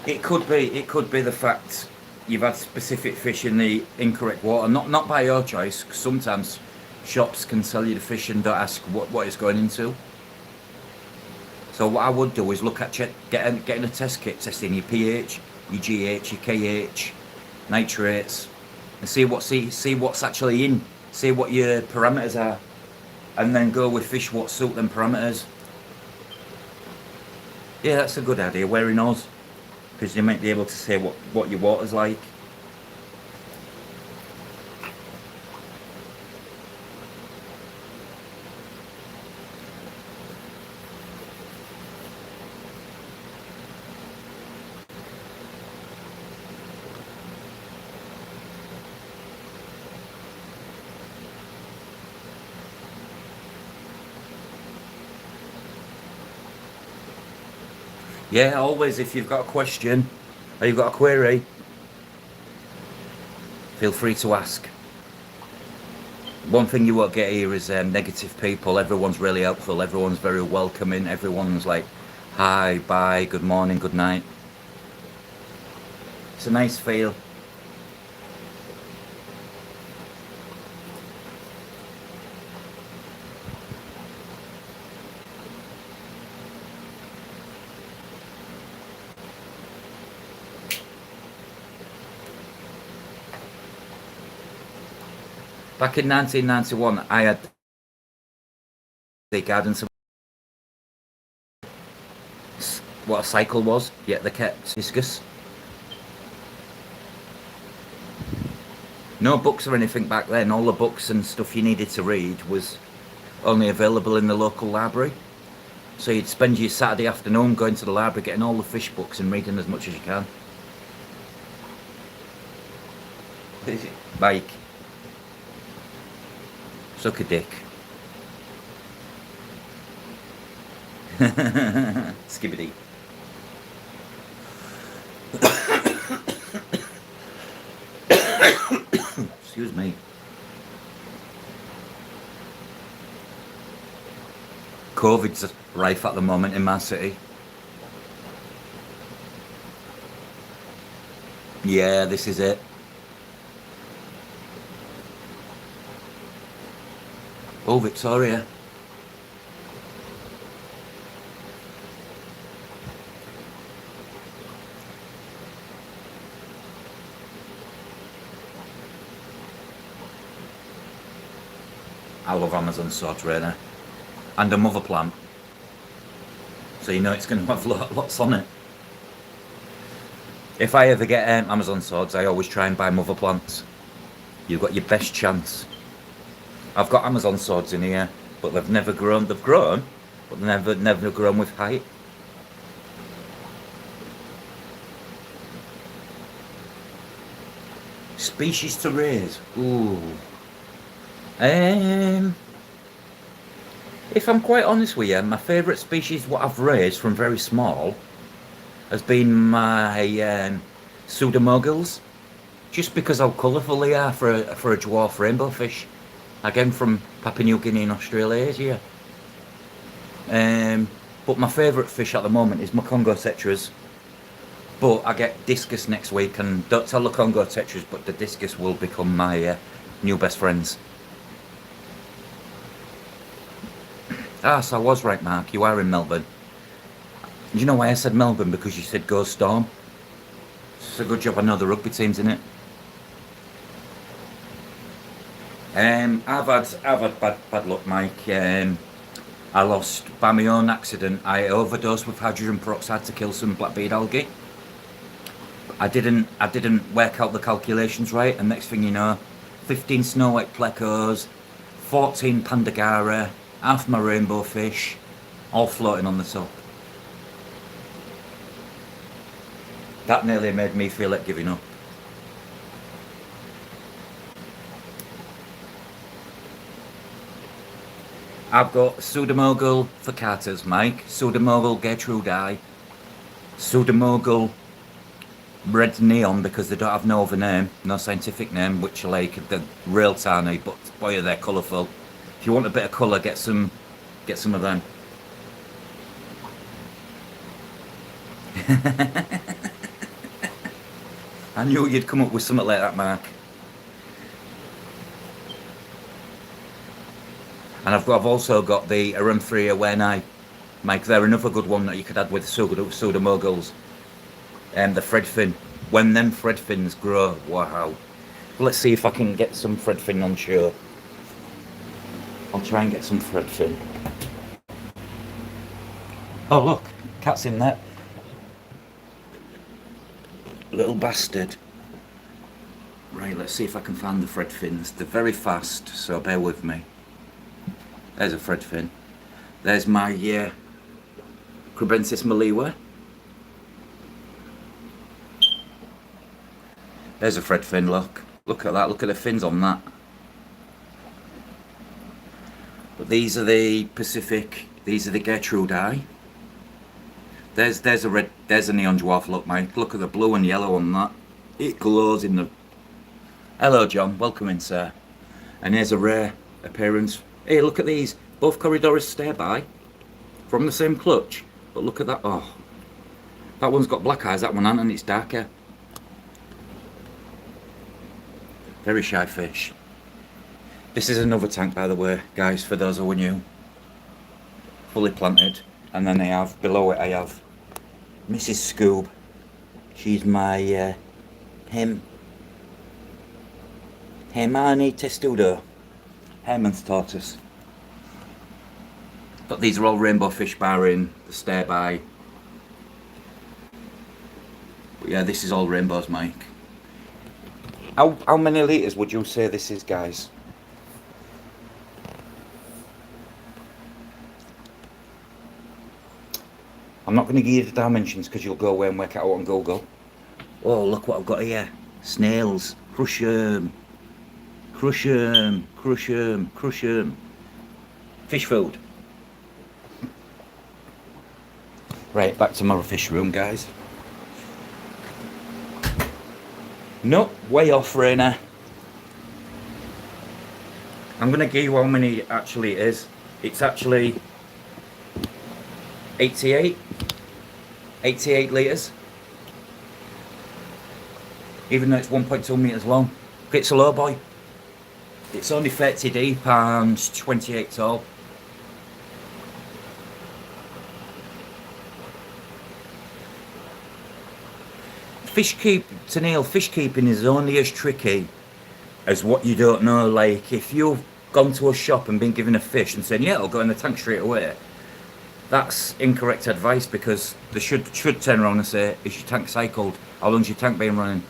Speaker 1: It could be the fact you've had specific fish in the incorrect water, not by your choice. 'Cause sometimes shops can sell you the fish and don't ask what it's going into. So what I would do is look at getting a test kit, testing your pH, your GH, your KH, nitrates, and see what's actually in, see what your parameters are, and then go with fish what suit them parameters. Yeah, that's a good idea. Wearing Oz, because you might be able to say what your water's like. Yeah, always, if you've got a question or you've got a query, feel free to ask. One thing you won't get here is negative people. Everyone's really helpful, everyone's very welcoming, everyone's like, hi, bye, good morning, good night. It's a nice feel. Back in 1991, I had the garden. What a cycle was, yet they kept discus. No books or anything back then. All the books and stuff you needed to read was only available in the local library. So you'd spend your Saturday afternoon going to the library, getting all the fish books and reading as much as you can. Mike. Suck a dick. Skibbity. Excuse me. COVID's rife at the moment in my city. Yeah, this is it. Oh, Victoria. I love Amazon sword trainer. And a mother plant. So you know it's going to have lots on it. If I ever get Amazon swords, I always try and buy mother plants. You've got your best chance. I've got Amazon swords in here, but they've never grown. They've grown, but never grown with height. Species to raise. Ooh. If I'm quite honest with you, my favourite species what I've raised from very small has been my pseudomogles, just because how colourful they are for a dwarf rainbow fish. Again, from Papua New Guinea and Australasia. But my favourite fish at the moment is my Congo tetras. But I get discus next week, and don't tell the Congo tetras, but the discus will become my new best friends. Ah, so I was right, Mark. You are in Melbourne. Do you know why I said Melbourne? Because you said Go Storm. It's a good job I know the rugby team's in it. I've had bad luck, Mike. I lost by my own accident. I overdosed with hydrogen peroxide to kill some blackbeard algae. I didn't work out the calculations right, and next thing you know, 15 snow white plecos, 14 pandagara, half my rainbow fish, all floating on the top. That nearly made me feel like giving up. I've got pseudomogul furcatus, Mike, pseudomogul gertrudii, pseudomogul red neon, because they don't have no other name, no scientific name, which are like the real tiny, but boy are they colourful. If you want a bit of colour, get some of them. I knew you'd come up with something like that, Mark. And I've also got the Aremthria Werni, Mike. They're another good one that you could add with pseudomoguls. And the threadfin. When them threadfins grow, wow. Let's see if I can get some threadfin on show. I'll try and get some threadfin. Oh look, cat's in there. Little bastard. Right, let's see if I can find the threadfins. They're very fast, so bear with me. There's a threadfin. There's my Crubensis maliwa. There's a threadfin, look. Look at that, look at the fins on that. But these are the Pacific, these are the Gertrudii. There's a neon dwarf, look mate. Look at the blue and yellow on that. It glows in the... Hello John, welcome in sir. And here's a rare appearance. Hey, look at these, both Corridorus Stairby, from the same clutch. But look at that, oh. That one's got black eyes, that one hasn't, and it's darker. Very shy fish. This is another tank, by the way, guys, for those who are new. Fully planted. And then I have, below it I have Mrs. Scoob. She's my, Hemani Testudo. Hareman's tortoise. But these are all rainbow fish barring the Stairby. But yeah, this is all rainbows, Mike. How many litres would you say this is, guys? I'm not going to give you the dimensions because you'll go away and work it out on Google. Oh, look what I've got here. Snails. Crush 'em. Crush 'em. Crush 'em. Crush 'em. Fish food. Right, back to my fish room, guys. No, way off, Rainer. I'm going to give you how many it actually is. It's actually 88 litres. Even though it's 1.2 metres long. It's a low boy. It's only 30 deep and 28 tall. Fish keeping is only as tricky as what you don't know. Like, if you've gone to a shop and been given a fish and said, yeah, I'll go in the tank straight away, that's incorrect advice, because they should turn around and say, is your tank cycled? How long's your tank been running?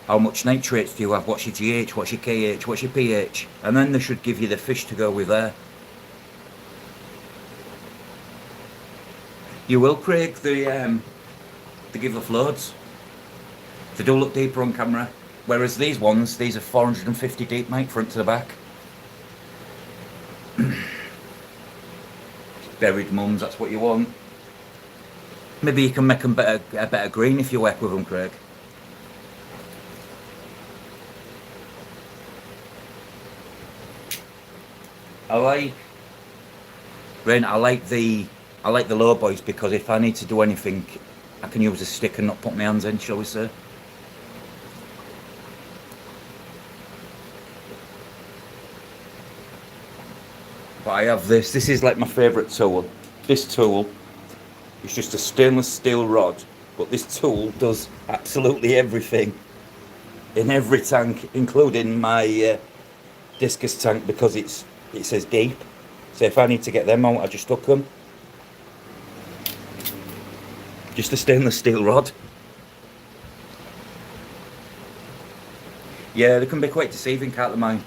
Speaker 1: How much nitrates do you have? What's your GH? What's your KH? What's your pH? And then they should give you the fish to go with there. You will, Craig. They give off loads. They do look deeper on camera. Whereas these ones, these are 450 deep, mate, front to the back. Buried mums, that's what you want. Maybe you can make them a better green if you work with them, Craig. I like the low boys because if I need to do anything, I can use a stick and not put my hands in, shall we say. But I have this. This is like my favourite tool. This tool is just a stainless steel rod, but this tool does absolutely everything in every tank, including my discus tank, because it says deep. So if I need to get them out, I just hook them. Just a stainless steel rod. Yeah, they can be quite deceiving, can't they, Mike?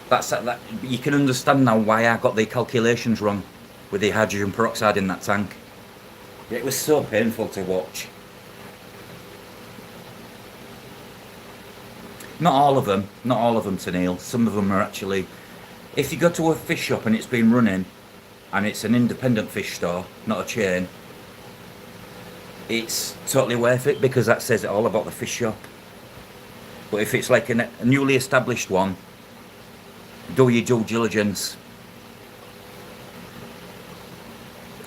Speaker 1: That you can understand now why I got the calculations wrong with the hydrogen peroxide in that tank. It was so painful to watch. Not all of them to Neil. Some of them are actually, if you go to a fish shop and it's been running and it's an independent fish store, not a chain, it's totally worth it because that says it all about the fish shop. But if it's like a newly established one, do your due diligence.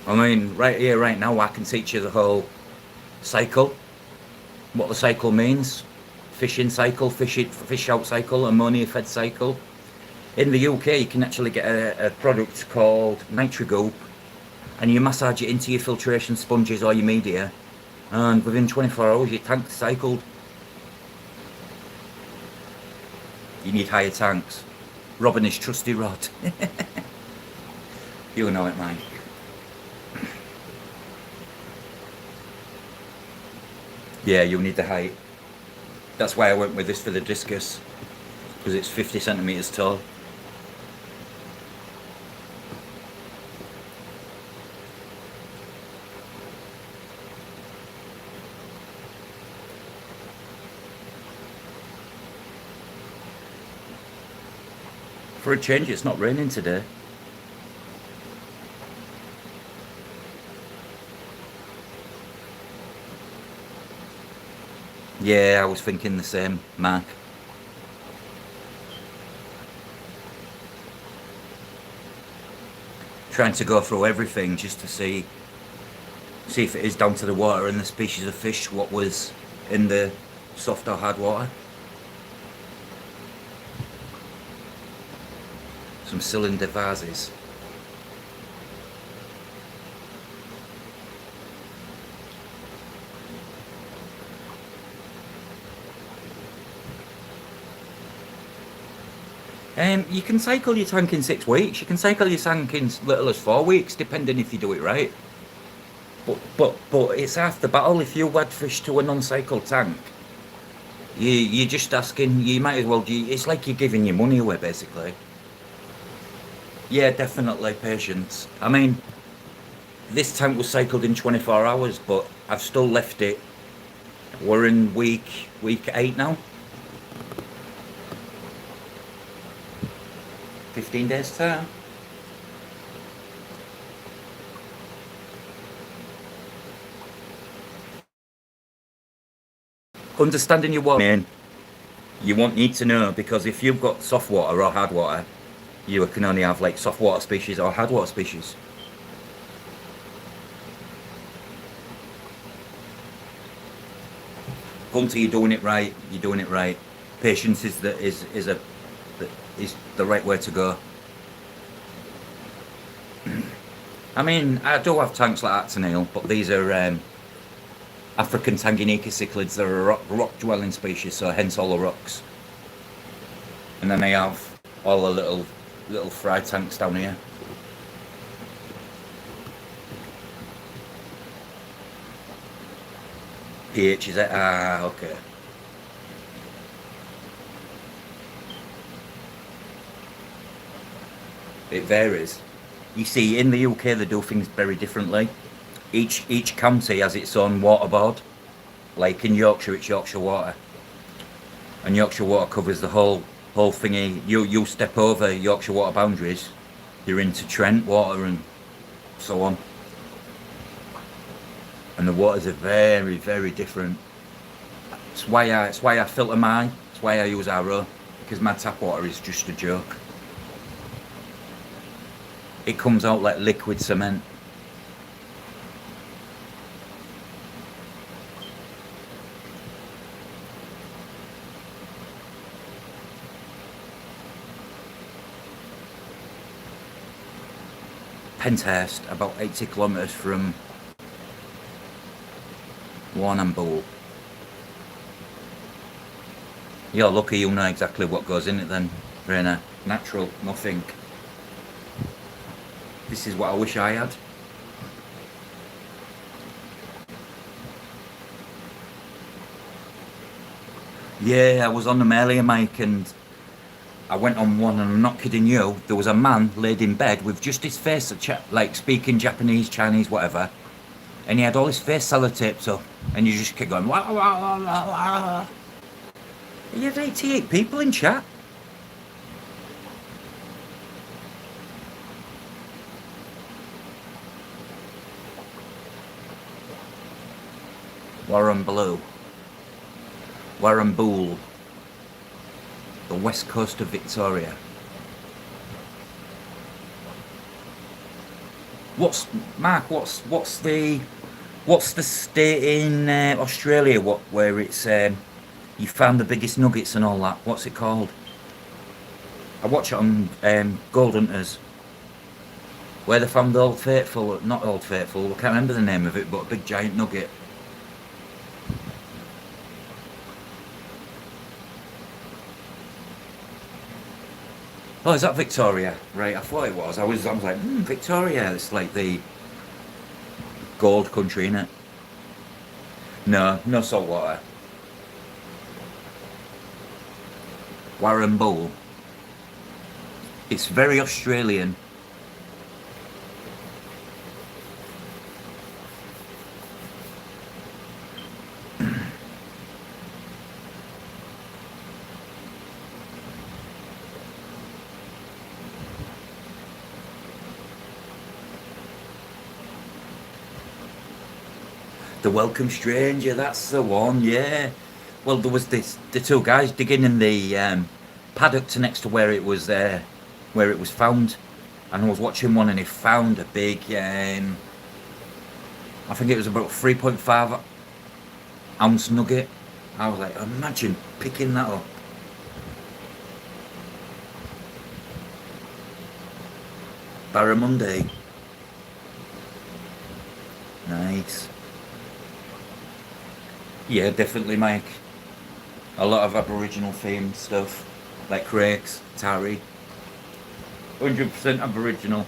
Speaker 1: I mean, right here, right now, I can teach you the whole cycle, what the cycle means. Fish in cycle, fish out cycle, ammonia fed cycle. In the UK, you can actually get a product called Nitrogoop, and you massage it into your filtration sponges or your media, and within 24 hours, your tank's cycled. You need higher tanks. Robin is trusty rod. You know it, Mike. Yeah, you need the height. That's why I went with this for the discus, because it's 50 centimeters tall. For a change, it's not raining today. Yeah, I was thinking the same, Mark. Trying to go through everything just to see if it is down to the water and the species of fish, what was in the soft or hard water. Some cylinder vases. You can cycle your tank in 6 weeks. You can cycle your tank in as little as 4 weeks, depending if you do it right. But it's half the battle if you add fish to a non-cycle tank. You're just asking. You might as well. It's like you're giving your money away, basically. Yeah, definitely patience. I mean, this tank was cycled in 24 hours, but I've still left it. We're in week 8 now. 15 days time. Understanding your water, you won't need to know, because if you've got soft water or hard water, you can only have like soft water species or hard water species. Until you're doing it right, you're doing it right. Patience is the right way to go. I mean, I do have tanks like that to Neil, but these are African Tanganyika cichlids. They're a rock dwelling species, so hence all the rocks. And then they have all the little fry tanks down here. pH is it? Ah, okay. It varies. You see, in the UK they do things very differently. Each county has its own water board. Like in Yorkshire, it's Yorkshire Water, and Yorkshire Water covers the whole thingy. You step over Yorkshire Water boundaries, you're into Trent Water and so on. And the waters are very, very different. It's why I filter mine. It's why I use RO, because my tap water is just a joke. It comes out like liquid cement. Penshurst, about 80 kilometres from Warrnambool. You're lucky you know exactly what goes in it then, Rainer. Natural, nothing. This is what I wish I had. Yeah, I was on them earlier, Mike, and I went on one, and I'm not kidding you, there was a man laid in bed with just his face, like speaking Japanese, Chinese, whatever, and he had all his face sellotaped up, and you just kept going, wah, wah, wah, wah, wah. He had 88 people in chat. Warrnambool, the west coast of Victoria. What's the state in Australia where it's you found the biggest nuggets and all that? What's it called? I watch it on Gold Hunters, where they found the Old Faithful, not Old Faithful, I can't remember the name of it, but a big giant nugget. Oh, is that Victoria? Right, I thought it was. I was like, Victoria. It's like the gold country, innit? No salt water. Warrnambool. It's very Australian. The Welcome Stranger, that's the one, yeah. Well, there was the two guys digging in the paddock to next to where it was found, and I was watching one, and he found a big, I think it was about 3.5 ounce nugget. I was like, imagine picking that up. Barramundi. Nice. Yeah, definitely, Mike. A lot of Aboriginal themed stuff, like crakes, tarry. 100% Aboriginal.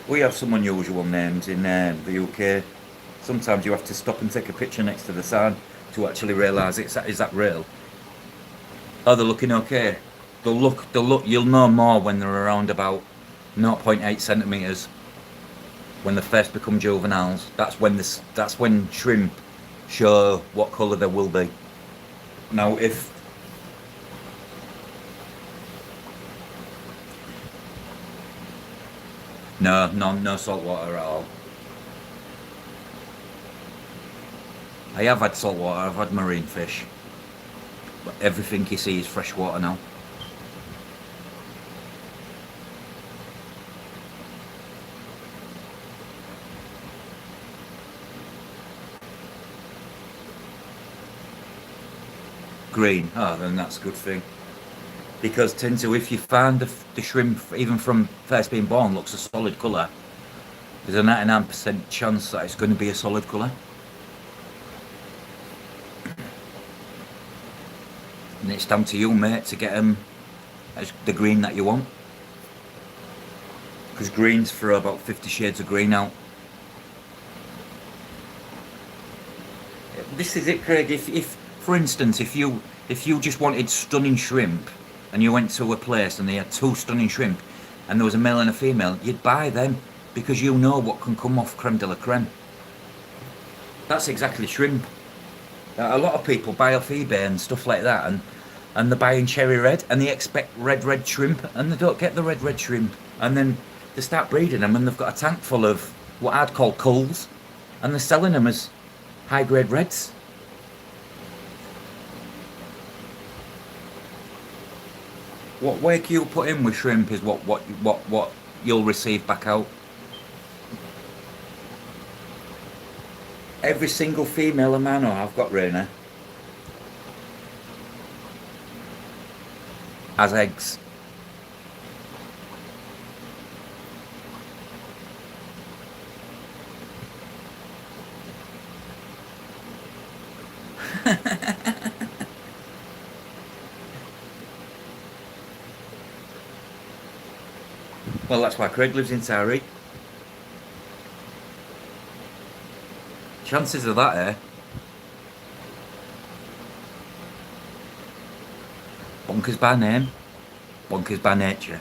Speaker 1: We have some unusual names in the UK. Sometimes you have to stop and take a picture next to the sign to actually realise is that real. Oh, they're looking okay. They'll look. You'll know more when they're around about 0.8 centimeters. When they first become juveniles, that's when shrimp show what colour they will be. Now, if no salt water at all. I have had salt water. I've had marine fish, but everything you see is fresh water now. Green. Oh, then that's a good thing. Because tend to, if you find the shrimp, even from first being born, looks a solid colour, there's a 99% chance that it's going to be a solid colour. and it's down to you, mate, to get them as the green that you want. Because greens for about 50 shades of green out. This is it, Craig. If for instance, if you just wanted stunning shrimp, and you went to a place and they had 2 stunning shrimp, and there was a male and a female, you'd buy them because you know what can come off creme de la creme. That's exactly shrimp. A lot of people buy off eBay and stuff like that, and they're buying cherry red, and they expect red shrimp, and they don't get the red shrimp, and then they start breeding them, and they've got a tank full of what I'd call culls, and they're selling them as high grade reds. What work you put in with shrimp is what you'll receive back out. Every single female amano I've got, Raina, has eggs. Well, that's why Craig lives in Tyree. Chances of that, eh? Bonkers by name, bonkers by nature.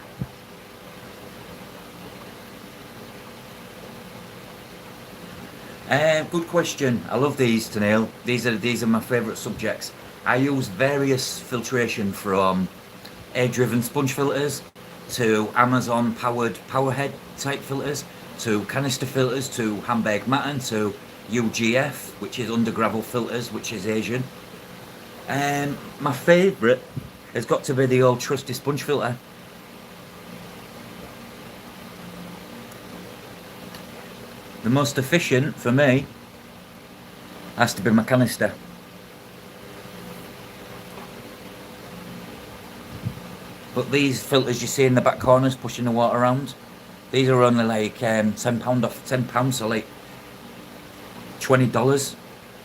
Speaker 1: Good question. I love these, Tanil. These are my favourite subjects. I use various filtration from air-driven sponge filters to Amazon powered powerhead type filters to canister filters to Hamburg Matten to UGF, which is under gravel filters, which is Asian. My favourite has got to be the old trusty sponge filter. The most efficient for me has to be my canister. But these filters you see in the back corners pushing the water around, these are only like £10 off, £10, so like $20,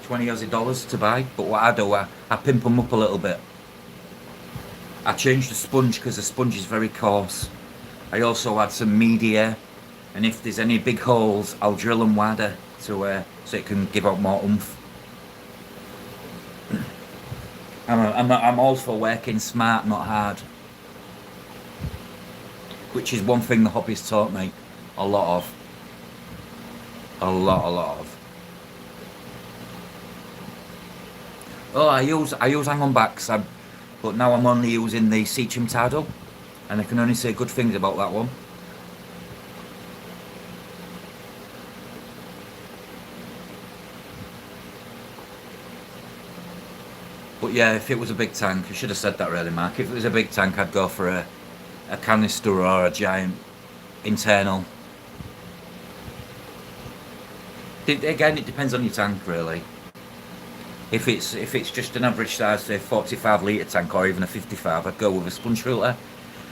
Speaker 1: 20 Aussie dollars to buy. But what I do, I pimp them up a little bit. I change the sponge because the sponge is very coarse. I also add some media, and if there's any big holes, I'll drill them wider so it can give out more oomph. I'm all for working smart, not hard. Which is one thing the hobby's taught me a lot of. A lot of. Oh, I use hang-on backs, but now I'm only using the Seacham Tardal, and I can only say good things about that one. But yeah, if it was a big tank, I should have said that really, Mark. If it was a big tank, I'd go for a canister or a giant internal. Again, it depends on your tank, really. If it's just an average size, say 45 litre tank or even a 55, I'd go with a sponge filter.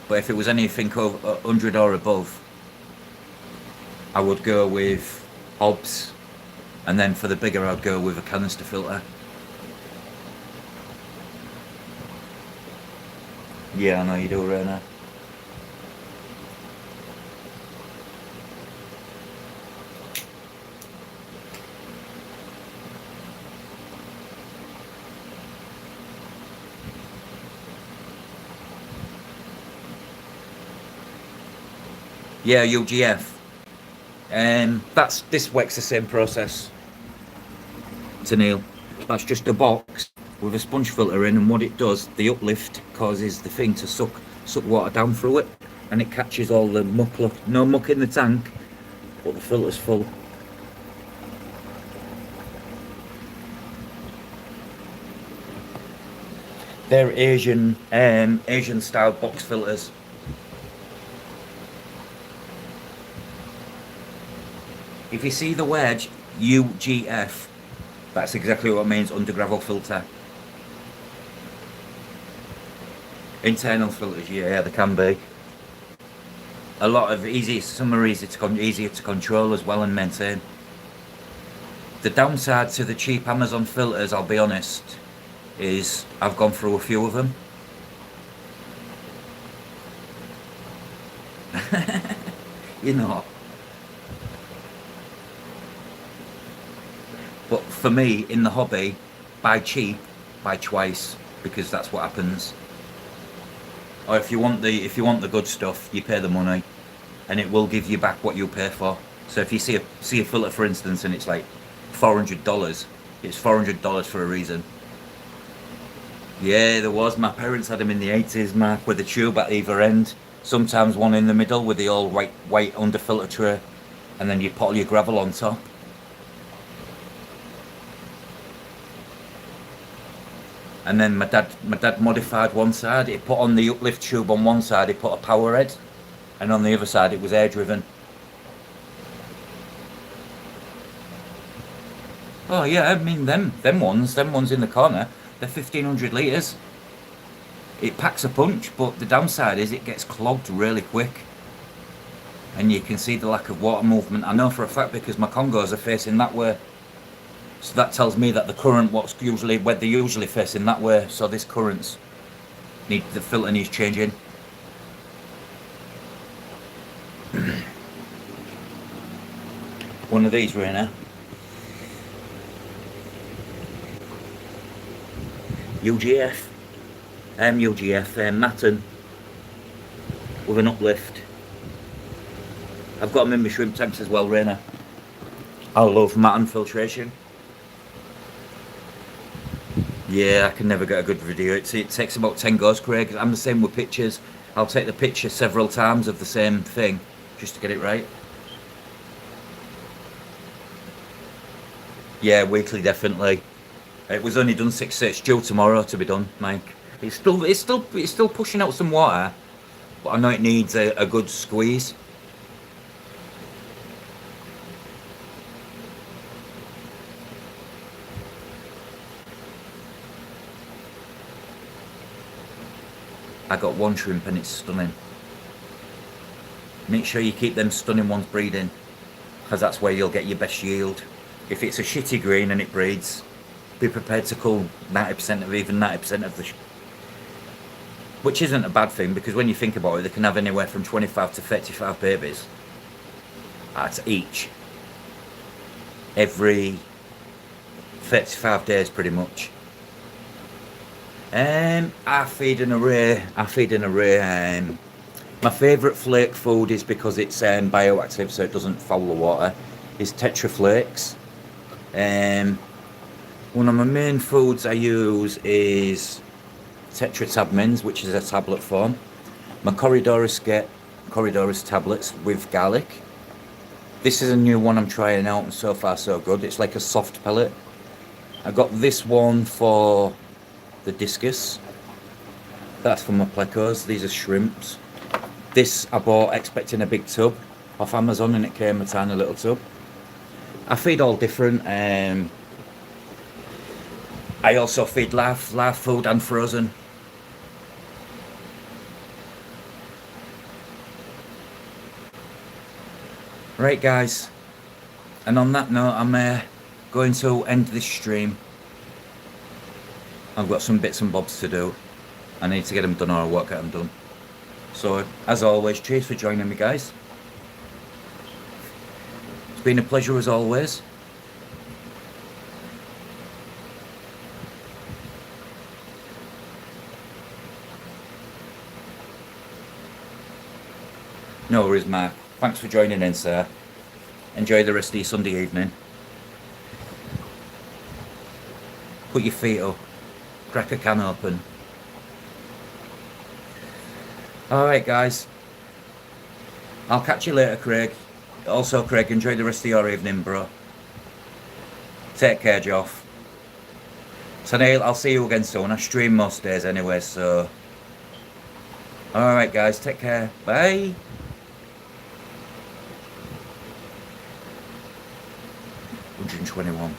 Speaker 1: But if it was anything over 100 or above, I would go with Hobbs, and then for the bigger, I'd go with a canister filter. Yeah, I know you do, Raina. Yeah, UGF. This works the same process, Neil. That's just a box with a sponge filter in, and what it does, the uplift causes the thing to suck water down through it, and it catches all the muck. No muck in the tank, but the filter's full. They're Asian style box filters. If you see the word UGF, that's exactly what it means, under gravel filter. Internal filters, yeah, they can be. A lot of some are easier to control as well and maintain. The downside to the cheap Amazon filters, I'll be honest, is I've gone through a few of them. You know. But for me, in the hobby, buy cheap, buy twice, because that's what happens. Or if you want the good stuff, you pay the money, and it will give you back what you pay for. So if you see a filter, for instance, and it's like $400, it's $400 for a reason. Yeah, there was. My parents had them in the 80s, Mark, with a tube at either end. Sometimes one in the middle with the old white under filter tray, and then you put all your gravel on top. And then my dad modified one side. He put on the uplift tube on one side, he put a power head, and on the other side it was air driven. Oh yeah, I mean them ones in the corner, they're 1500 litres. It packs a punch, but the downside is it gets clogged really quick. And you can see the lack of water movement. I know for a fact because my Congos are facing that way. So that tells me that the current, where they're usually facing that way. So this the filter needs changing. One of these, Raina. UGF, Matten, with an uplift. I've got them in my shrimp tanks as well, Raina. I love Matten filtration. Yeah, I can never get a good video. It takes about 10 goes, Craig. I'm the same with pictures. I'll take the picture several times of the same thing just to get it right. Yeah, weekly, definitely. It was only done 6, it's due tomorrow to be done, Mike. It's still pushing out some water, but I know it needs a good squeeze. I got one shrimp and it's stunning. Make sure you keep them stunning ones breeding, because that's where you'll get your best yield. If it's a shitty green and it breeds, be prepared to cull 90% of even 90% of the which isn't a bad thing, because when you think about it, they can have anywhere from 25 to 35 babies at each every 35 days pretty much. I feed an array. My favourite flake food is, because it's bioactive, so it doesn't foul the water, is Tetra Flakes. One of my main foods I use is Tetra Tabmins, which is a tablet form. My Corridorus tablets with garlic. This is a new one I'm trying out, and so far so good. It's like a soft pellet. I got this one for the discus. That's for my plecos. These are shrimps. This I bought expecting a big tub off Amazon, and it came a tiny little tub. I feed all different. I also feed live food and frozen. Right guys, and on that note, I'm going to end this stream. I've got some bits and bobs to do. I need to get them done, or I won't get them done. So, as always, cheers for joining me, guys. It's been a pleasure as always. No worries, Mark. Thanks for joining in, sir. Enjoy the rest of your Sunday evening. Put your feet up. Crack a can open. Alright, guys. I'll catch you later, Craig. Also, Craig, enjoy the rest of your evening, bro. Take care, Joff. So, Neil, I'll see you again soon. I stream most days anyway, so... Alright, guys. Take care. Bye. 121.